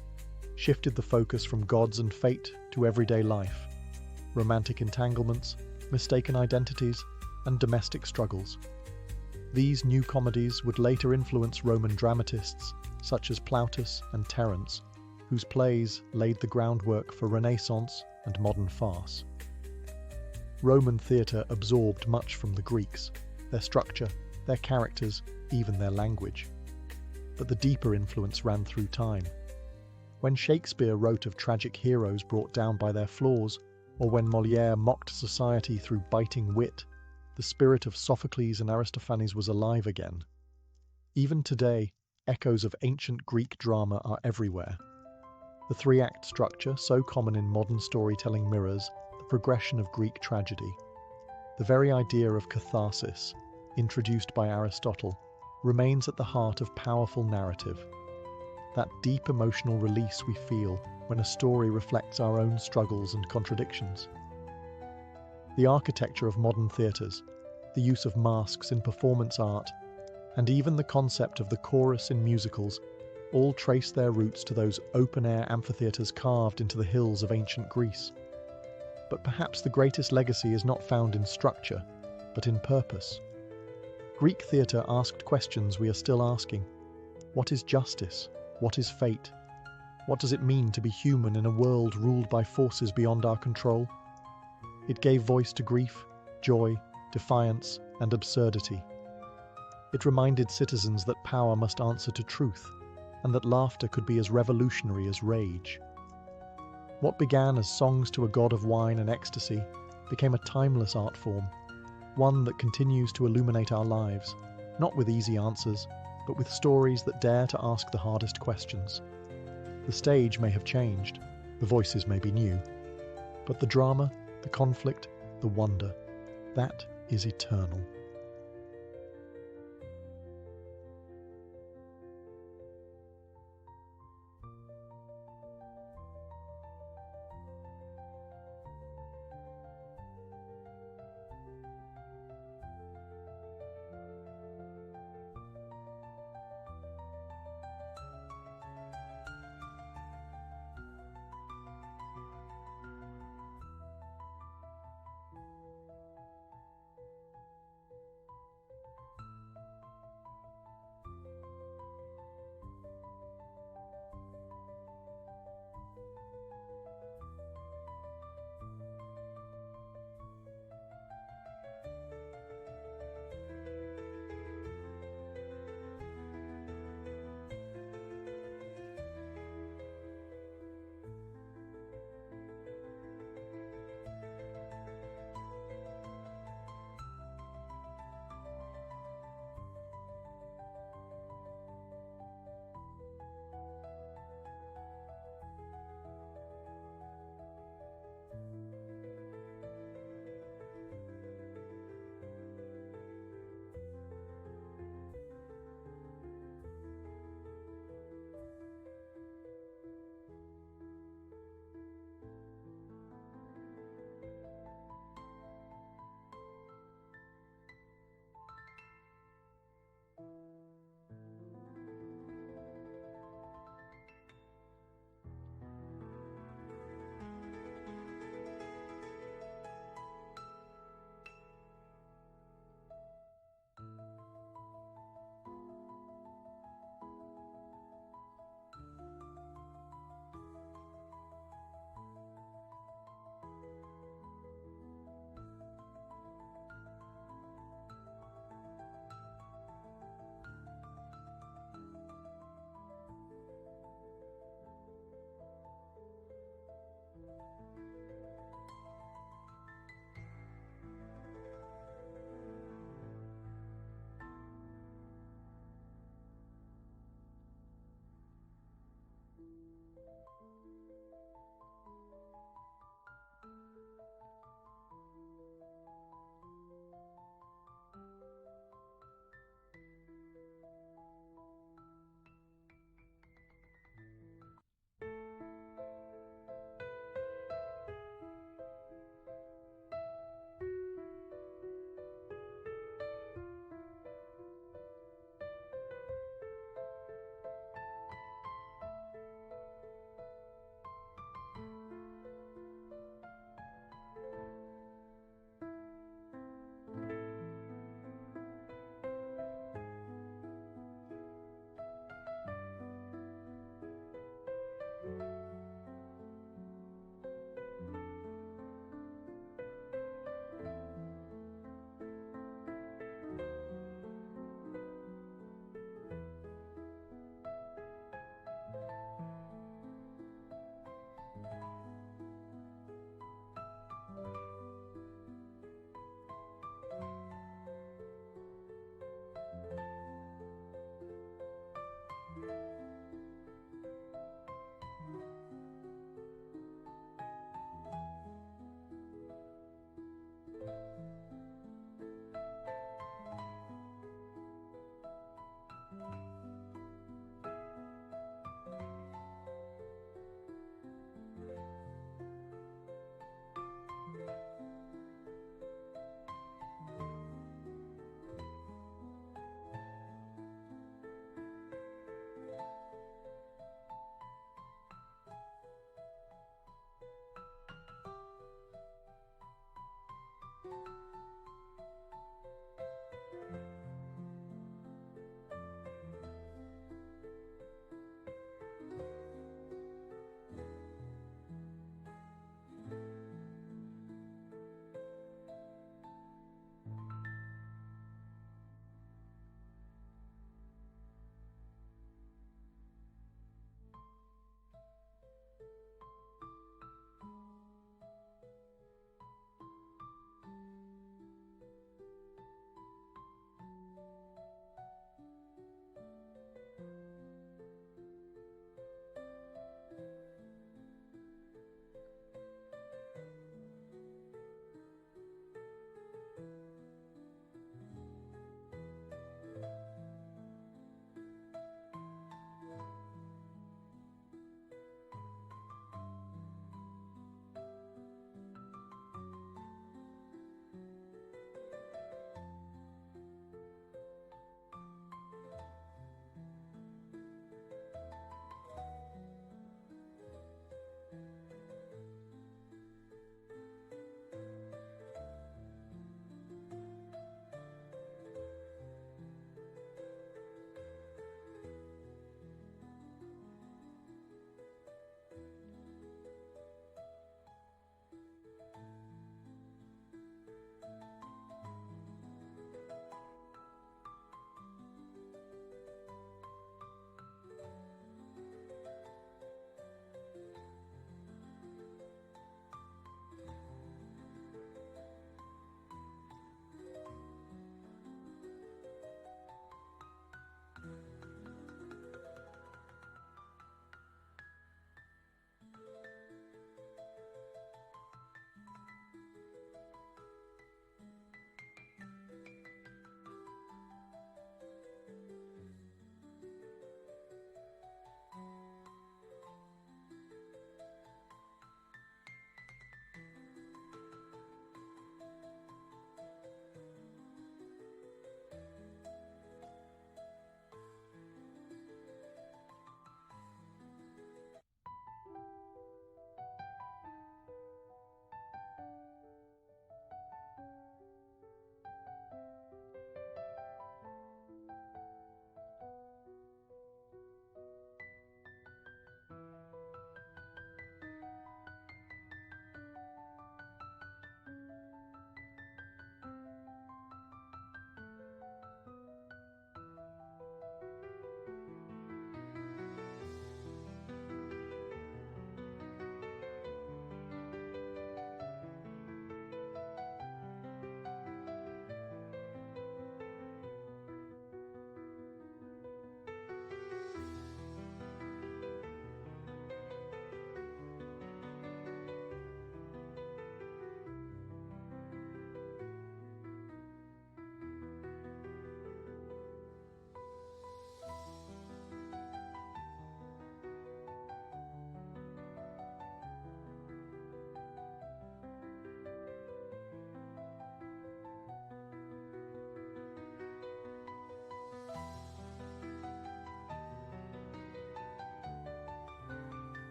shifted the focus from gods and fate to everyday life, romantic entanglements, mistaken identities, and domestic struggles. These new comedies would later influence Roman dramatists, such as Plautus and Terence, whose plays laid the groundwork for Renaissance and modern farce. Roman theatre absorbed much from the Greeks, their structure, their characters, even their language. but the deeper influence ran through time. When Shakespeare wrote of tragic heroes brought down by their flaws, or when Molière mocked society through biting wit, the spirit of Sophocles and Aristophanes was alive again. Even today, echoes of ancient Greek drama are everywhere. The three-act structure, so common in modern storytelling, mirrors the progression of Greek tragedy. The very idea of catharsis, introduced by Aristotle, remains at the heart of powerful narrative. That deep emotional release we feel when a story reflects our own struggles and contradictions. The architecture of modern theatres, the use of masks in performance art, and even the concept of the chorus in musicals all trace their roots to those open-air amphitheatres carved into the hills of ancient Greece. But perhaps the greatest legacy is not found in structure, but in purpose. Greek theatre asked questions we are still asking. What is justice? What is fate? What does it mean to be human in a world ruled by forces beyond our control? It gave voice to grief, joy, defiance, and absurdity. It reminded citizens that power must answer to truth, and that laughter could be as revolutionary as rage. What began as songs to a god of wine and ecstasy became a timeless art form, one that continues to illuminate our lives, not with easy answers, but with stories that dare to ask the hardest questions. The stage may have changed, the voices may be new, but the drama, the conflict, the wonder, that is eternal.